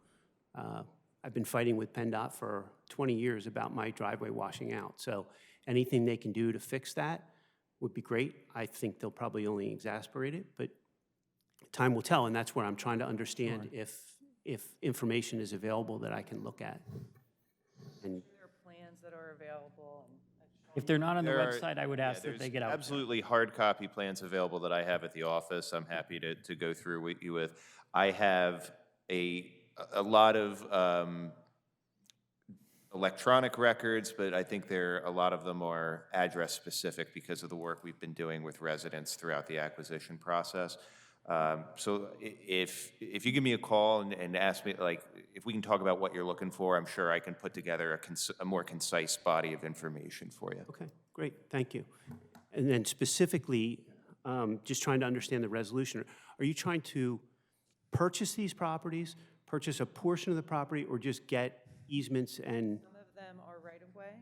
Speaker 5: I've been fighting with PennDOT for 20 years about my driveway washing out. So anything they can do to fix that would be great. I think they'll probably only exasperate it, but time will tell, and that's where I'm trying to understand if information is available that I can look at. And
Speaker 7: There are plans that are available.
Speaker 1: If they're not on the
Speaker 2: There are-
Speaker 1: website, I would ask that they
Speaker 2: there's
Speaker 1: get out.
Speaker 2: absolutely hard copy plans available that I have at the office. I'm happy to go through with you with. I have a lot of electronic records, but I think a lot of them are address specific because of the work we've been doing with residents throughout the acquisition process. So if you give me a call and ask me, like, if we can talk about what you're looking for, I'm sure I can put together a more concise body of information for you.
Speaker 5: okay, great, thank you. And then specifically, just trying to understand the resolution. Are you trying to purchase these properties, purchase a portion of the property, or just get easements and?
Speaker 7: Some of them are right-of-way,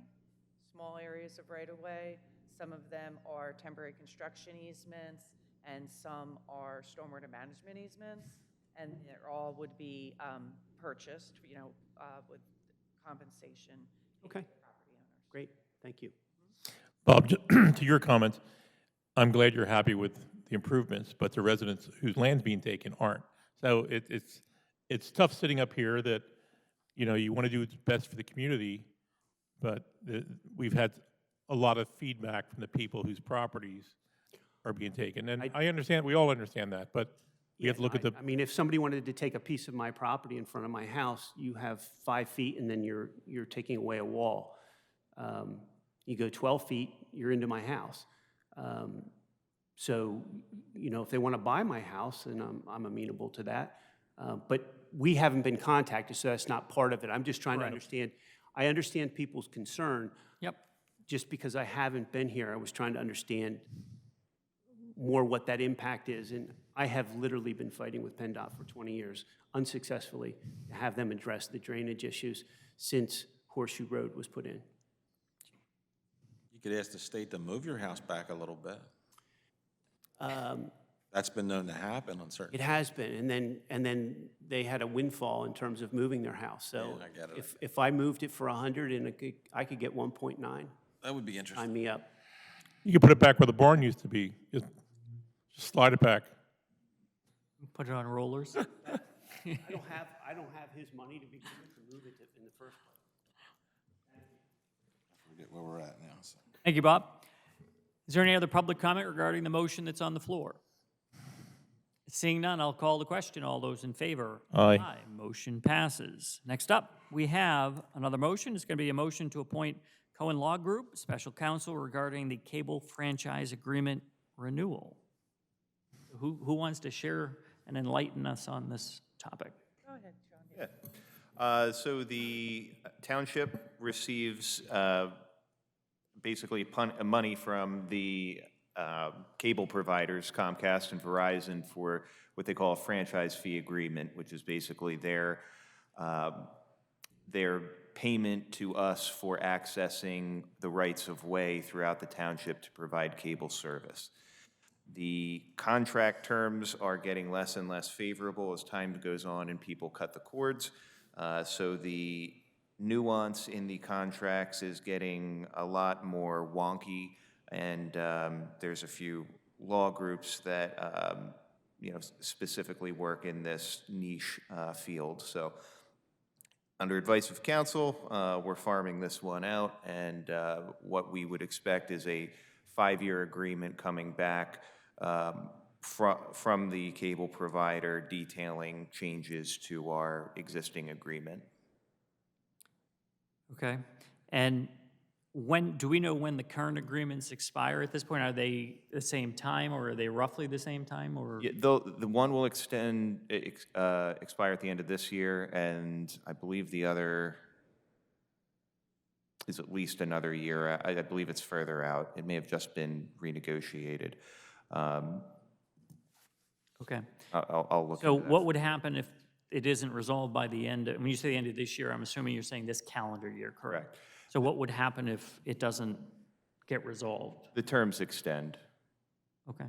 Speaker 7: small areas of right-of-way. Some of them are temporary construction easements, and some are stormwater management easements, and they all would be purchased, with compensation.
Speaker 5: Okay.
Speaker 7: Property owners.
Speaker 5: Great, thank you.
Speaker 3: Bob, to your comments, I'm glad you're happy with the improvements, but the residents whose land's being taken aren't. So it's tough sitting up here that, you want to do what's best for the community, but we've had a lot of feedback from the people whose properties are being taken. And I understand, we all understand that, but we have to look at the,
Speaker 5: I mean, if somebody wanted to take a piece of my property in front of my house, you have 5 feet and then you're taking away a wall. You go 12 feet, you're into my house. So, if they want to buy my house, then I'm amenable to that. But we haven't been contacted, so that's not part of it. I'm just trying to understand. I understand people's concern.
Speaker 1: Yep.
Speaker 5: Just because I haven't been here, I was trying to understand more what that impact is. And I have literally been fighting with PennDOT for 20 years, unsuccessfully, to have them address the drainage issues since Horseshoe Road was put in.
Speaker 4: You could ask the state to move your house back a little bit. That's been known to happen on certain.
Speaker 5: It has been, and then they had a windfall in terms of moving their house. So
Speaker 4: Yeah, I get it.
Speaker 5: if I moved it for 100 and I could get 1.9,
Speaker 4: That would be interesting.
Speaker 5: sign me up.
Speaker 3: you can put it back where the barn used to be. Just slide it back.
Speaker 1: Put it on rollers.
Speaker 5: I don't have his money to begin with to move it in the first place.
Speaker 4: Forget where we're at now. So.
Speaker 1: Thank you, Bob. Is there any other public comment regarding the motion that's on the floor? Seeing none, I'll call the question. All those in favor?
Speaker 3: Aye.
Speaker 1: Motion passes. Next up, we have another motion. It's going to be a motion to appoint Cohen Law Group, special counsel regarding the cable franchise agreement renewal. Who wants to share and enlighten us on this topic?
Speaker 7: Go ahead, John.
Speaker 2: Yeah. So the township receives basically money from the cable providers, Comcast and Verizon, for what they call a franchise fee agreement, which is basically their payment to us for accessing the rights of way throughout the township to provide cable service. The contract terms are getting less and less favorable as time goes on and people cut the cords. So the nuance in the contracts is getting a lot more wonky, and there's a few law groups that specifically work in this niche field. So under advice of counsel, we're farming this one out, and what we would expect is a 5-year agreement coming back from the cable provider detailing changes to our existing agreement.
Speaker 1: Okay. And do we know when the current agreements expire at this point? Are they the same time, or are they roughly the same time, or?
Speaker 2: Yeah, the one will expire at the end of this year, and I believe the other is at least another year. I believe it's further out. It may have just been renegotiated.
Speaker 1: Okay.
Speaker 2: I'll look
Speaker 1: So
Speaker 2: into that.
Speaker 1: what would happen if it isn't resolved by the end, when you say the end of this year, I'm assuming you're saying this calendar year, correct?
Speaker 2: Correct.
Speaker 1: So what would happen if it doesn't get resolved?
Speaker 2: The terms extend.
Speaker 1: Okay.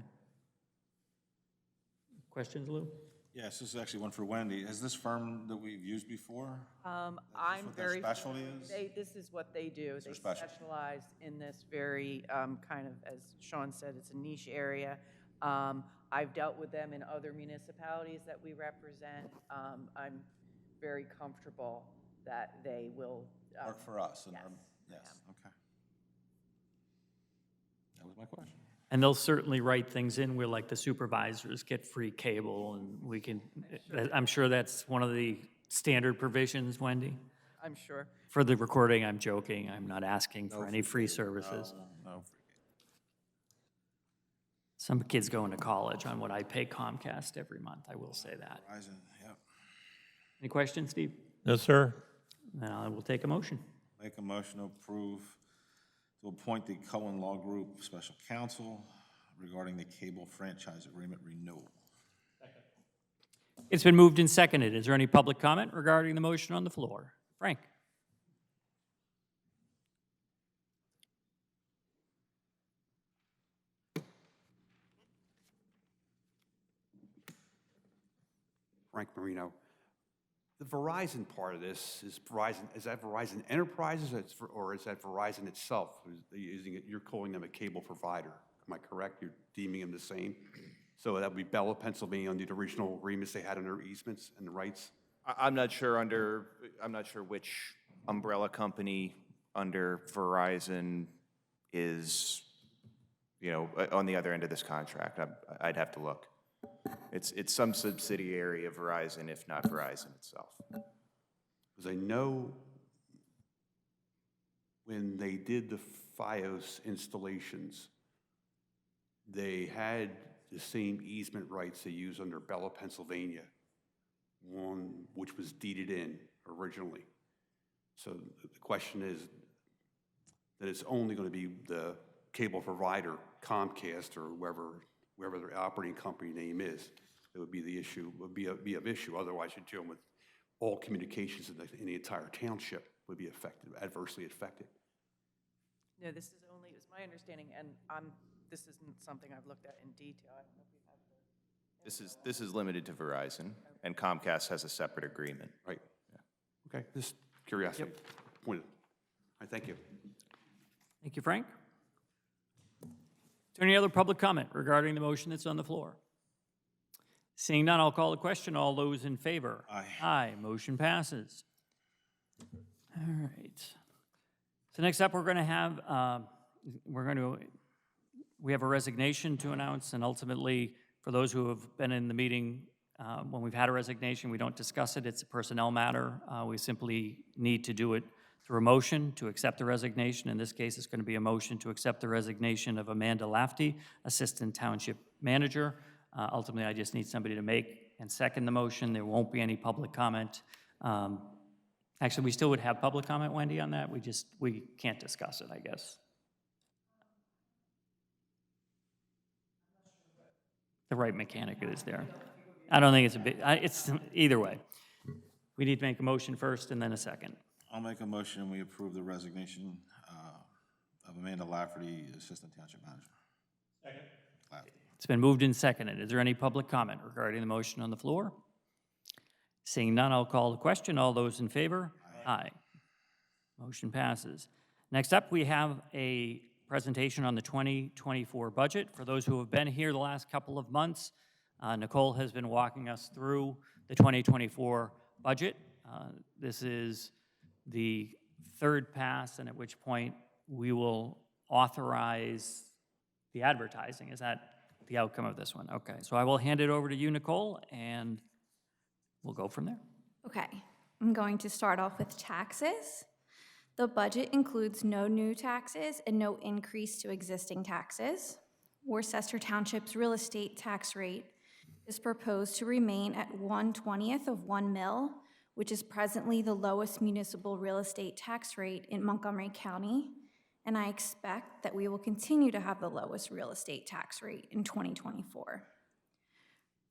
Speaker 1: Questions, Lou?
Speaker 4: Yes, this is actually one for Wendy. Is this firm that we've used before?
Speaker 7: I'm
Speaker 4: what their
Speaker 7: very.
Speaker 4: specialty is?
Speaker 7: This is what they do. They
Speaker 4: their specialty?
Speaker 7: specialize in this very kind of, as Sean said, it's a niche area. I've dealt with them in other municipalities that we represent. I'm very comfortable that they will.
Speaker 4: Work for us?
Speaker 7: Yes,
Speaker 4: Yes, okay. That was my question.
Speaker 1: And they'll certainly write things in where, like, the supervisors get free cable, and we can, I'm sure that's one of the standard provisions, Wendy?
Speaker 7: I'm sure.
Speaker 1: For the recording, I'm joking. I'm not asking for any free services.
Speaker 4: No.
Speaker 1: Some kids going to college on what I pay Comcast every month, I will say that.
Speaker 4: Verizon, yep.
Speaker 1: Any questions, Steve?
Speaker 3: No, sir.
Speaker 1: Then I will take a motion.
Speaker 4: Make a motion to approve, to appoint the Cohen Law Group Special Counsel regarding the cable franchise agreement renewal.
Speaker 1: It's been moved and seconded. Is there any public comment regarding the motion on the floor? Frank?
Speaker 6: Frank Marino. The Verizon part of this is Verizon, is that Verizon Enterprises or is that Verizon itself who's using it? You're calling them a cable provider. Am I correct? You're deeming them the same? So that would be Bella, Pennsylvania, under the original agreements they had under easements and the rights?
Speaker 2: I'm not sure which umbrella company under Verizon is, on the other end of this contract. I'd have to look. It's some subsidiary of Verizon, if not Verizon itself.
Speaker 6: Because I know when they did the FiOS installations, they had the same easement rights they use under Bella, Pennsylvania, one which was deeded in originally. So the question is that it's only going to be the cable provider, Comcast, or whoever their operating company name is, that would be the issue, would be of issue. Otherwise, you're dealing with all communications in the entire township would be affected, adversely affected.
Speaker 7: No, this is only, it was my understanding, and this isn't something I've looked at in detail. I don't know if you have the.
Speaker 2: This is limited to Verizon, and Comcast has a separate agreement.
Speaker 6: Right. Yeah. Okay, just curiosity. Point. All right, thank you.
Speaker 1: Thank you, Frank. Is there any other public comment regarding the motion that's on the floor? Seeing none, I'll call the question. All those in favor?
Speaker 4: Aye.
Speaker 1: Aye. Motion passes. All right. So next up, we're going to have, we have a resignation to announce, and ultimately, for those who have been in the meeting, when we've had a resignation, we don't discuss it. It's a personnel matter. We simply need to do it through a motion to accept the resignation. In this case, it's going to be a motion to accept the resignation of Amanda Lafty, Assistant Township Manager. Ultimately, I just need somebody to make and second the motion. There won't be any public comment. Actually, we still would have public comment, Wendy, on that. We can't discuss it, I guess. the right mechanic is there. I don't think it's a big, it's either way. We need to make a motion first and then a second.
Speaker 4: I'll make a motion, we approve the resignation of Amanda Lafferty, Assistant Township Manager. Second.
Speaker 1: It's been moved and seconded. Is there any public comment regarding the motion on the floor? Seeing none, I'll call the question. All those in favor? Aye. Motion passes. Next up, we have a presentation on the 2024 budget. For those who have been here the last couple of months, Nicole has been walking us through the 2024 budget. This is the third pass, and at which point we will authorize the advertising. Is that the outcome of this one? Okay, so I will hand it over to you, Nicole, and we'll go from there.
Speaker 8: Okay, I'm going to start off with taxes. The budget includes no new taxes and no increase to existing taxes. Worcester Township's real estate tax rate is proposed to remain at 1/20th of 1 mil, which is presently the lowest municipal real estate tax rate in Montgomery County, and I expect that we will continue to have the lowest real estate tax rate in 2024.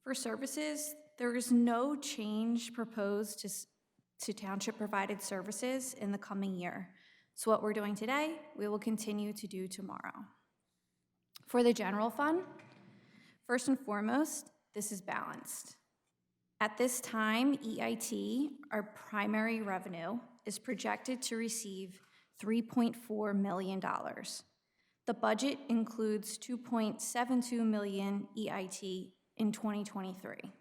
Speaker 8: For services, there is no change proposed to township-provided services in the coming year. So what we're doing today, we will continue to do tomorrow. For the general fund, first and foremost, this is balanced. At this time, EIT, our primary revenue, is projected to receive $3.4 million. The budget includes $2.72 million EIT in 2023.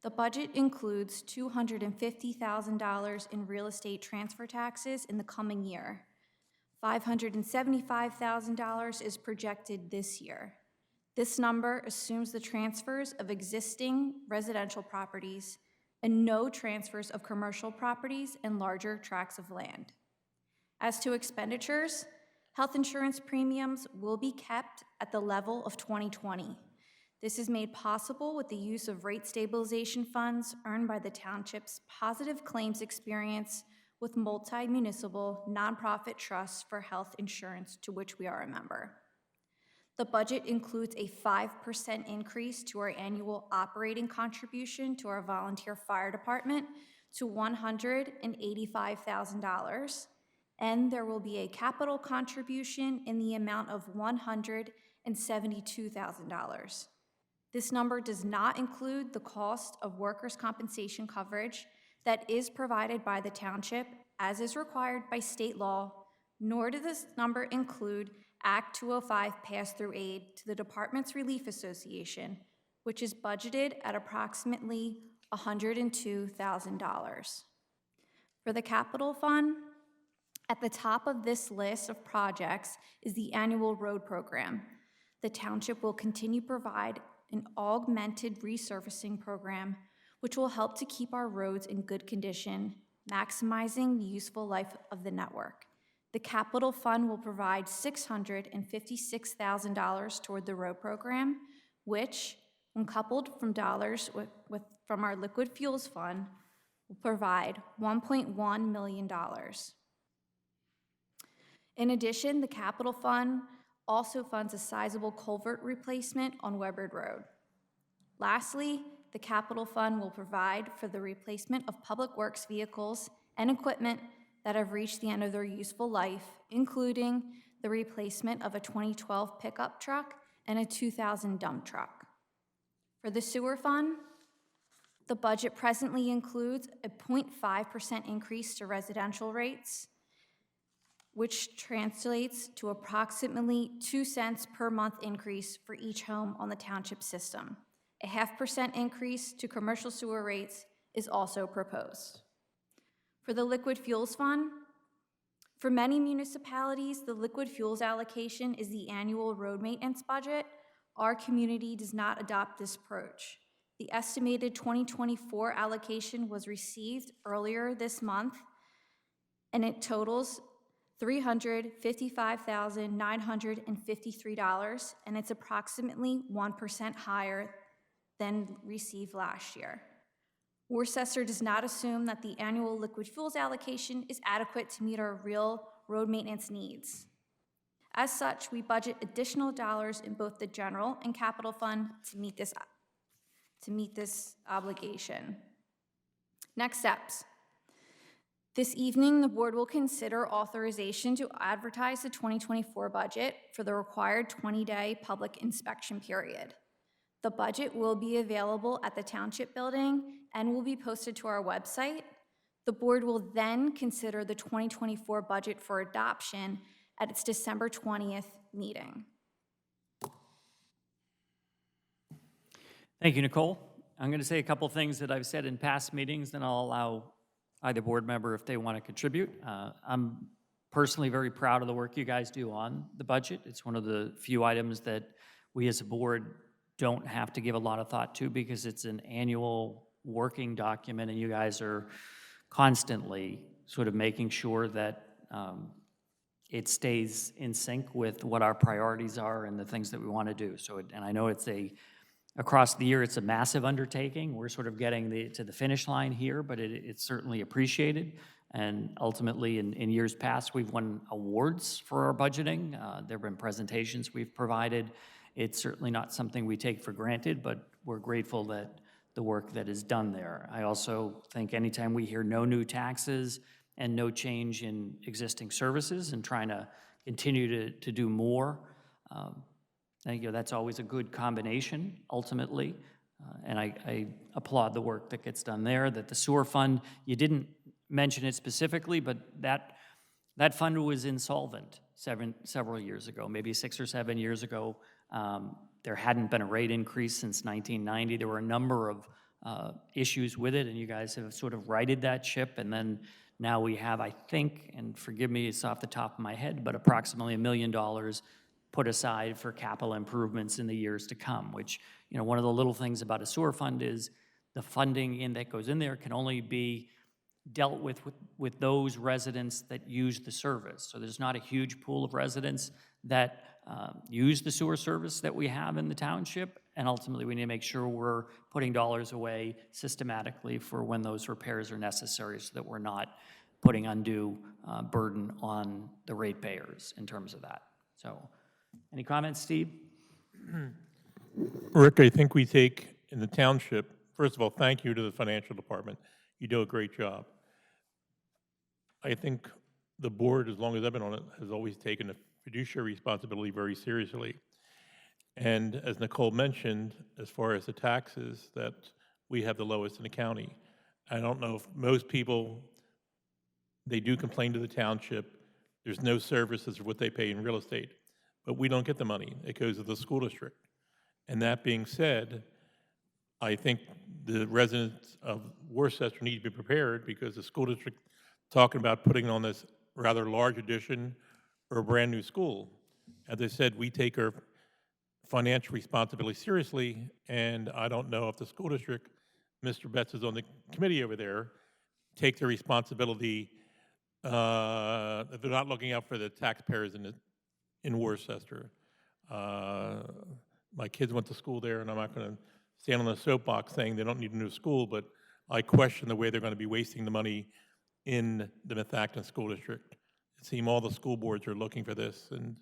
Speaker 8: The budget includes $250,000 in real estate transfer taxes in the coming year. $575,000 is projected this year. This number assumes the transfers of existing residential properties and no transfers of commercial properties and larger tracts of land. As to expenditures, health insurance premiums will be kept at the level of 2020. This is made possible with the use of rate stabilization funds earned by the township's positive claims experience with multi-municipal nonprofit trusts for health insurance to which we are a member. The budget includes a 5% increase to our annual operating contribution to our volunteer fire department to $185,000, and there will be a capital contribution in the amount of $172,000. This number does not include the cost of workers' compensation coverage that is provided by the township, as is required by state law, nor does this number include Act 205 pass-through aid to the Department's Relief Association, which is budgeted at approximately $102,000. For the capital fund, at the top of this list of projects is the annual road program. The township will continue to provide an augmented resurfacing program, which will help to keep our roads in good condition, maximizing the useful life of the network. The capital fund will provide $656,000 toward the road program, which, when coupled from dollars from our liquid fuels fund, will provide $1.1 million. In addition, the capital fund also funds a sizable culvert replacement on Webbard Road. Lastly, the capital fund will provide for the replacement of public works vehicles and equipment that have reached the end of their useful life, including the replacement of a 2012 pickup truck and a 2000 dump truck. For the sewer fund, the budget presently includes a 0.5% increase to residential rates, which translates to approximately 2 cents per month increase for each home on the township system. A 0.5% increase to commercial sewer rates is also proposed. For the liquid fuels fund, for many municipalities, the liquid fuels allocation is the annual road maintenance budget. Our community does not adopt this approach. The estimated 2024 allocation was received earlier this month, and it totals $355,953, and it's approximately 1% higher than received last year. Worcester does not assume that the annual liquid fuels allocation is adequate to meet our real road maintenance needs. As such, we budget additional dollars in both the general and capital fund to meet this obligation. Next steps. This evening, the board will consider authorization to advertise the 2024 budget for the required 20-day public inspection period. The budget will be available at the Township Building and will be posted to our website. The board will then consider the 2024 budget for adoption at its December 20th meeting.
Speaker 1: Thank you, Nicole. I'm going to say a couple things that I've said in past meetings, then I'll allow either board member if they want to contribute. I'm personally very proud of the work you guys do on the budget. It's one of the few items that we as a board don't have to give a lot of thought to because it's an annual working document, and you guys are constantly sort of making sure that it stays in sync with what our priorities are and the things that we want to do. So, and I know across the year, it's a massive undertaking. We're sort of getting to the finish line here, but it's certainly appreciated. And ultimately, in years past, we've won awards for our budgeting. There have been presentations we've provided. It's certainly not something we take for granted, but we're grateful that the work that is done there. I also think anytime we hear no new taxes and no change in existing services and trying to continue to do more, I think that's always a good combination, ultimately. And I applaud the work that gets done there. That the sewer fund, you didn't mention it specifically, but that fund was insolvent several years ago, maybe 6 or 7 years ago. There hadn't been a rate increase since 1990. There were a number of issues with it, and you guys have sort of righted that ship. And then now we have, I think, and forgive me, it's off the top of my head, but approximately $1 million put aside for capital improvements in the years to come, which, one of the little things about a sewer fund is the funding that goes in there can only be dealt with those residents that use the service. So there's not a huge pool of residents that use the sewer service that we have in the township, and ultimately we need to make sure we're putting dollars away systematically for when those repairs are necessary so that we're not putting undue burden on the ratepayers in terms of that. So, any comments, Steve?
Speaker 3: Rick, I think we take in the township, first of all, thank you to the financial department. You do a great job. I think the board, as long as I've been on it, has always taken a fiduciary responsibility very seriously. And as Nicole mentioned, as far as the taxes, that we have the lowest in the county. I don't know if most people, they do complain to the township. There's no services for what they pay in real estate, but we don't get the money. It goes to the school district. And that being said, I think the residents of Worcester need to be prepared because the school district talking about putting on this rather large addition or a brand new school. As I said, we take our financial responsibility seriously, and I don't know if the school district, Mr. Betts is on the committee over there, take the responsibility if they're not looking out for the taxpayers in Worcester. My kids went to school there, and I'm not going to stand on the soapbox saying they don't need a new school, but I question the way they're going to be wasting the money in the Methacton School District. It seems all the school boards are looking for this, and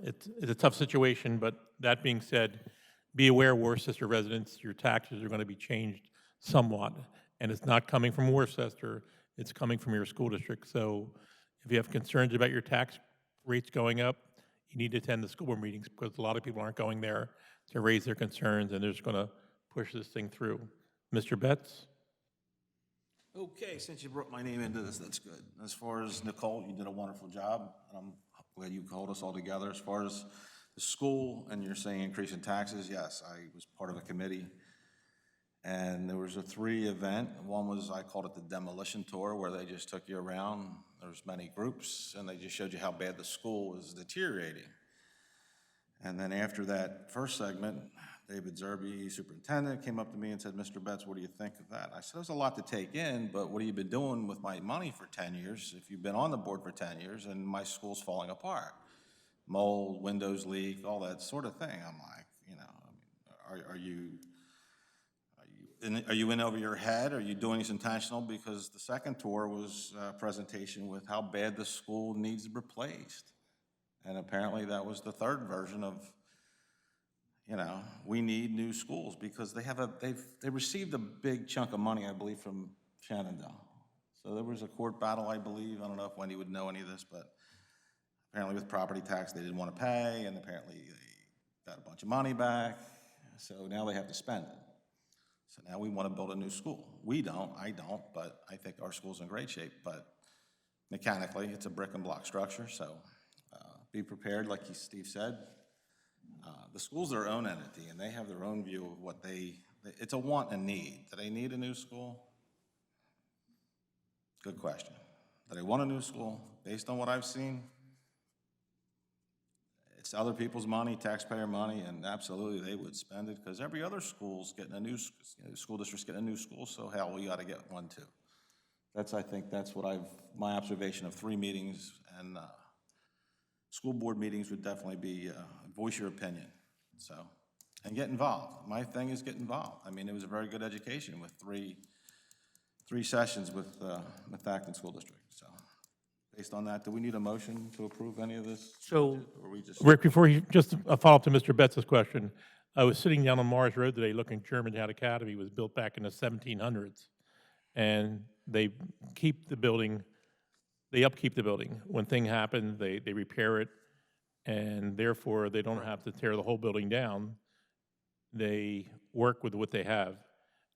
Speaker 3: it's a tough situation, but that being said, be aware, Worcester residents, your taxes are going to be changed somewhat, and it's not coming from Worcester, it's coming from your school district. So if you have concerns about your tax rates going up, you need to attend the school board meetings because a lot of people aren't going there to raise their concerns, and they're just going to push this thing through. Mr. Betts?
Speaker 4: Okay, since you brought my name into this, that's good. As far as Nicole, you did a wonderful job. I'm glad you called us all together. As far as the school, and you're saying increase in taxes, yes, I was part of a committee. And there was a 3 event. One was, I called it the demolition tour, where they just took you around. There was many groups, and they just showed you how bad the school was deteriorating. And then after that first segment, David Zerby, superintendent, came up to me and said, Mr. Betts, what do you think of that? I said, there's a lot to take in, but what have you been doing with my money for 10 years? If you've been on the board for 10 years and my school's falling apart, mold, windows leak, all that sort of thing. I'm like, are you Are you in over your head? Are you doing this intentional? Because the second tour was a presentation with how bad the school needs replaced. And apparently that was the third version of, we need new schools because they received a big chunk of money, I believe, from Shenandoah. So there was a court battle, I believe. I don't know if Wendy would know any of this, but apparently with property tax, they didn't want to pay, and apparently they got a bunch of money back. So now they have to spend it. So now we want to build a new school. I don't, but I think our school's in great shape. But mechanically, it's a brick and block structure, so be prepared, like Steve said. The school's their own entity, and they have their own view of what it's a want and need. Do they need a new school? Good question. Do they want a new school? Based on what I've seen, it's other people's money, taxpayer money, and absolutely they would spend it because every other school's getting a new, school district's getting a new school, so hell, we ought to get one too. I think that's what my observation of 3 meetings, and school board meetings would definitely be, voice your opinion, so, and get involved. My thing is get involved. I mean, it was a very good education with three sessions with Acton School District, so. Based on that, do we need a motion to approve any of this?
Speaker 1: So,
Speaker 4: Or we just,
Speaker 3: Rick, before you, just a follow-up to Mr. Betts' question. I was sitting down on Mars Road today looking, Germantown Academy was built back in the 1700s. And they upkeep the building. When things happen, they repair it, and therefore they don't have to tear the whole building down. They work with what they have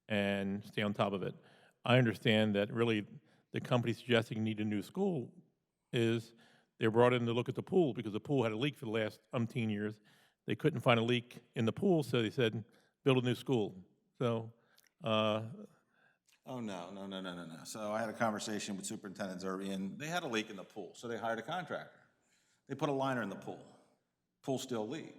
Speaker 3: and stay on top of it. I understand that really the company suggesting you need a new school is they're brought in to look at the pool because the pool had a leak for the last umpteen years. They couldn't find a leak in the pool, so they said, build a new school. So,
Speaker 4: oh, no. So I had a conversation with Superintendent Zerby, and they had a leak in the pool, so they hired a contractor. They put a liner in the pool. Pool still leaked.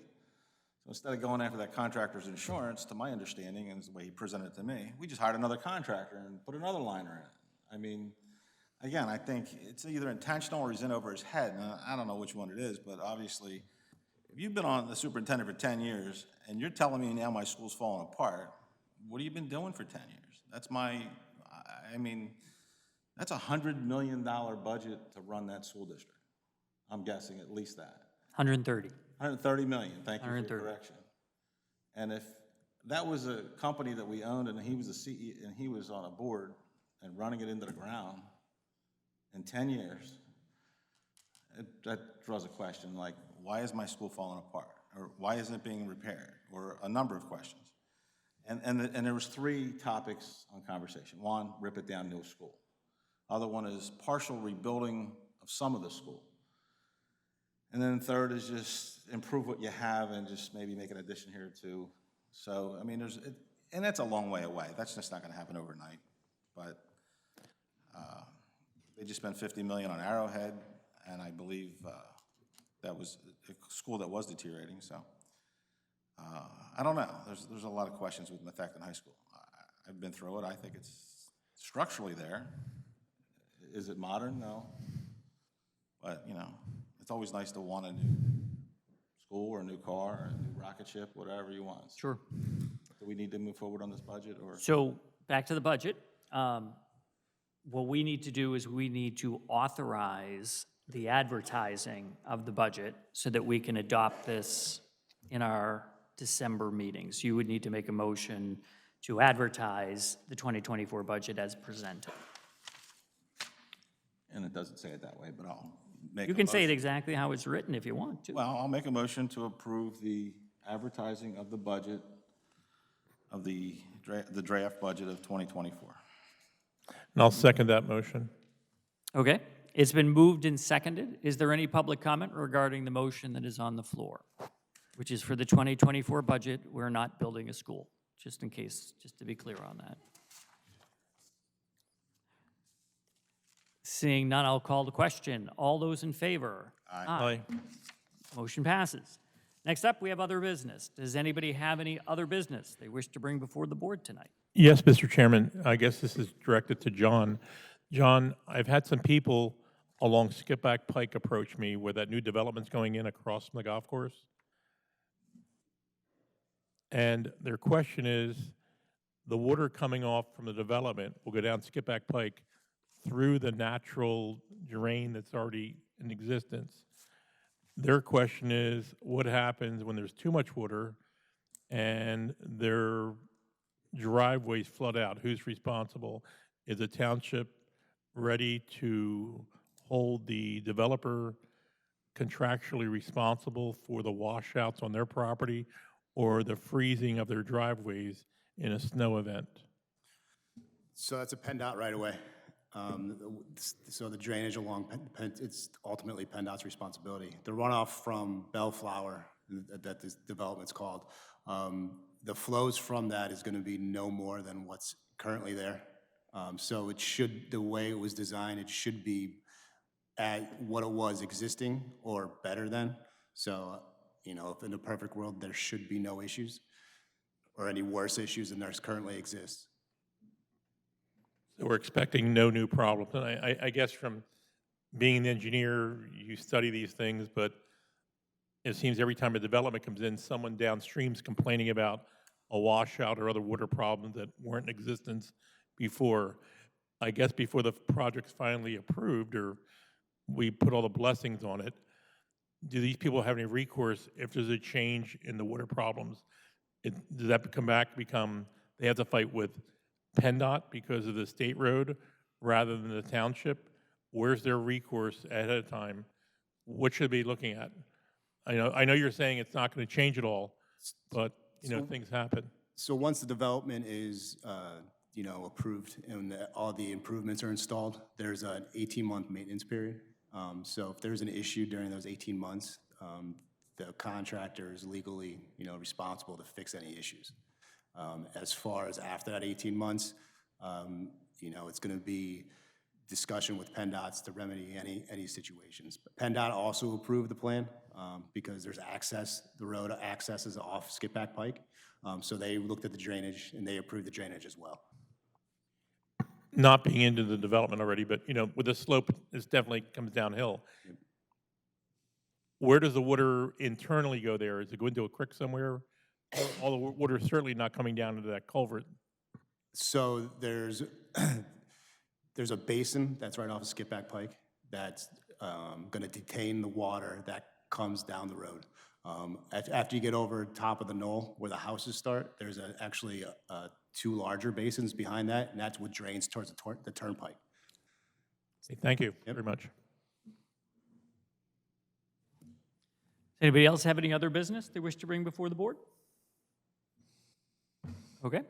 Speaker 4: So instead of going after that contractor's insurance, to my understanding, and the way he presented it to me, we just hired another contractor and put another liner in it. I mean, again, I think it's either intentional or he's in over his head, and I don't know which one it is, but obviously, if you've been on the superintendent for 10 years, and you're telling me now my school's falling apart, what have you been doing for 10 years? That's that's a $100 million budget to run that school district. I'm guessing at least that.
Speaker 1: 130.
Speaker 4: 130 million, thank you for the
Speaker 1: 130.
Speaker 4: correction. And if that was a company that we owned and he was a CEO and he was on a board and running it into the ground in 10 years, that draws a question like, why is my school falling apart? Or why isn't it being repaired? Or a number of questions. And there was 3 topics on conversation. One, rip it down, new school. Other one is partial rebuilding of some of the school. And then third is just improve what you have and just maybe make an addition here too. So, I mean, and that's a long way away. That's just not gonna happen overnight. But they just spent $50 million on Arrowhead, and I believe that was a school that was deteriorating, so. I don't know. There's a lot of questions with Acton High School. I've been through it. I think it's structurally there. Is it modern? No. But, it's always nice to want a new school or a new car or a new rocket ship, whatever you want.
Speaker 1: Sure.
Speaker 4: Do we need to move forward on this budget or?
Speaker 1: So back to the budget. What we need to do is we need to authorize the advertising of the budget so that we can adopt this in our December meetings. You would need to make a motion to advertise the 2024 budget as presented.
Speaker 4: And it doesn't say it that way, but I'll make
Speaker 1: You
Speaker 4: a
Speaker 1: can say it
Speaker 4: motion.
Speaker 1: exactly how it's written if you want to.
Speaker 4: Well, I'll make a motion to approve the advertising of the budget of the draft budget of 2024.
Speaker 3: and I'll second that motion.
Speaker 1: Okay, it's been moved and seconded. Is there any public comment regarding the motion that is on the floor? Which is for the 2024 budget, we're not building a school, just in case, just to be clear on that. Seeing none, I'll call the question. All those in favor?
Speaker 3: Aye.
Speaker 1: Motion passes. Next up, we have other business. Does anybody have any other business they wish to bring before the board tonight?
Speaker 3: Yes, Mr. Chairman, I guess this is directed to John. John, I've had some people along Skipback Pike approach me where that new development's going in across from the golf course. And their question is, the water coming off from the development will go down Skipback Pike through the natural drain that's already in existence. Their question is, what happens when there's too much water and their driveways flood out? Who's responsible? Is the township ready to hold the developer contractually responsible for the washouts on their property or the freezing of their driveways in a snow event?
Speaker 9: So that's a PennDOT right away. So the drainage along, it's ultimately PennDOT's responsibility. The runoff from Bellflower, that this development's called, the flows from that is going to be no more than what's currently there. So it should, the way it was designed, it should be at what it was existing or better than. So, you know, if in a perfect world, there should be no issues or any worse issues than there's currently exists.
Speaker 3: So we're expecting no new problems. And I guess from being an engineer, you study these things, but it seems every time a development comes in, someone downstream's complaining about a washout or other water problems that weren't in existence before. I guess before the project's finally approved or we put all the blessings on it, do these people have any recourse if there's a change in the water problems? Does that become they have to fight with PennDOT because of the state road rather than the township? Where's their recourse ahead of time? What should they be looking at? I know you're saying it's not going to change at all, but you know, things happen.
Speaker 9: So once the development is, you know, approved and all the improvements are installed, there's an 18-month maintenance period. So if there's an issue during those 18 months, the contractor is legally, you know, responsible to fix any issues. As far as after that 18 months, you know, it's going to be discussion with PennDOT to remedy any situations. But PennDOT also approved the plan because there's access, the road accesses off Skipback Pike. So they looked at the drainage and they approved the drainage as well.
Speaker 3: Not being into the development already, but you know, with the slope, it definitely comes downhill. Yep. Where does the water internally go there? Does it go into a creek somewhere? All the water is certainly not coming down into that culvert.
Speaker 9: So there's a basin that's right off of Skipback Pike that's going to detain the water that comes down the road. After you get over top of the knoll where the houses start, there's actually two larger basins behind that, and that's what drains towards the turnpike.
Speaker 3: Okay, thank you very much.
Speaker 1: Anybody else have any other business they wish to bring before the board? Okay.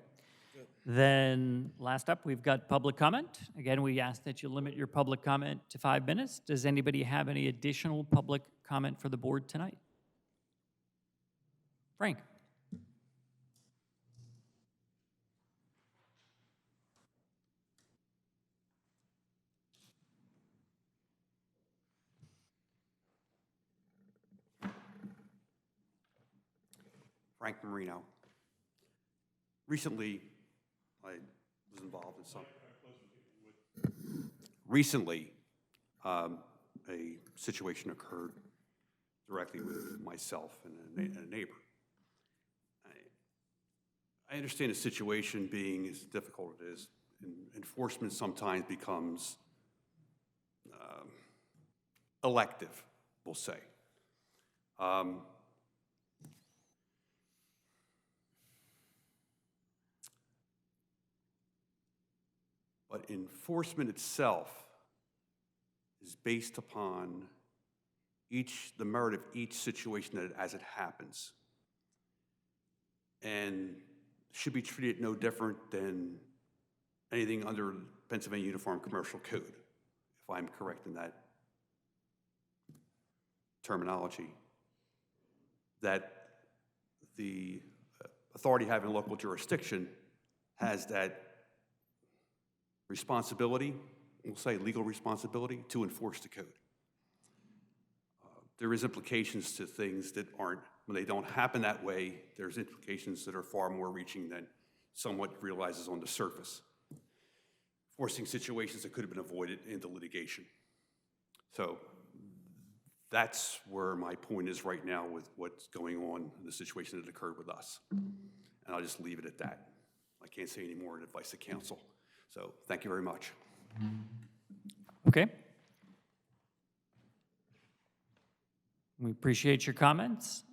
Speaker 1: Then last up, we've got public comment. Again, we ask that you limit your public comment to 5 minutes. Does anybody have any additional public comment for the board tonight? Frank.
Speaker 6: Frank Marino. Recently, I was involved in some. Recently, a situation occurred directly with myself and a neighbor. I understand the situation being as difficult as it is. Enforcement sometimes becomes elective, we'll say. But enforcement itself is based upon the merit of each situation as it happens, and should be treated no different than anything under Pennsylvania Uniform Commercial Code, if I'm correct in that terminology, that the authority having local jurisdiction has that responsibility, we'll say legal responsibility, to enforce the code. There is implications to things that aren't, when they don't happen that way, there's implications that are far more reaching than somewhat realizes on the surface, forcing situations that could have been avoided into litigation. So that's where my point is right now with what's going on in the situation that occurred with us. And I'll just leave it at that. I can't say any more in advice to council. So thank you very much.
Speaker 1: Okay. We appreciate your comments.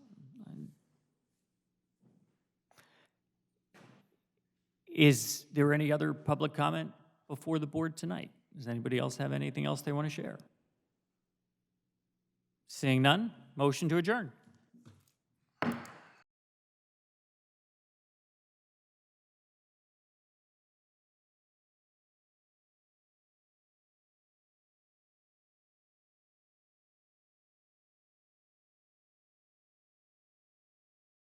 Speaker 1: Is there any other public comment before the board tonight? Does anybody else have anything else they want to share? Seeing none, motion to adjourn.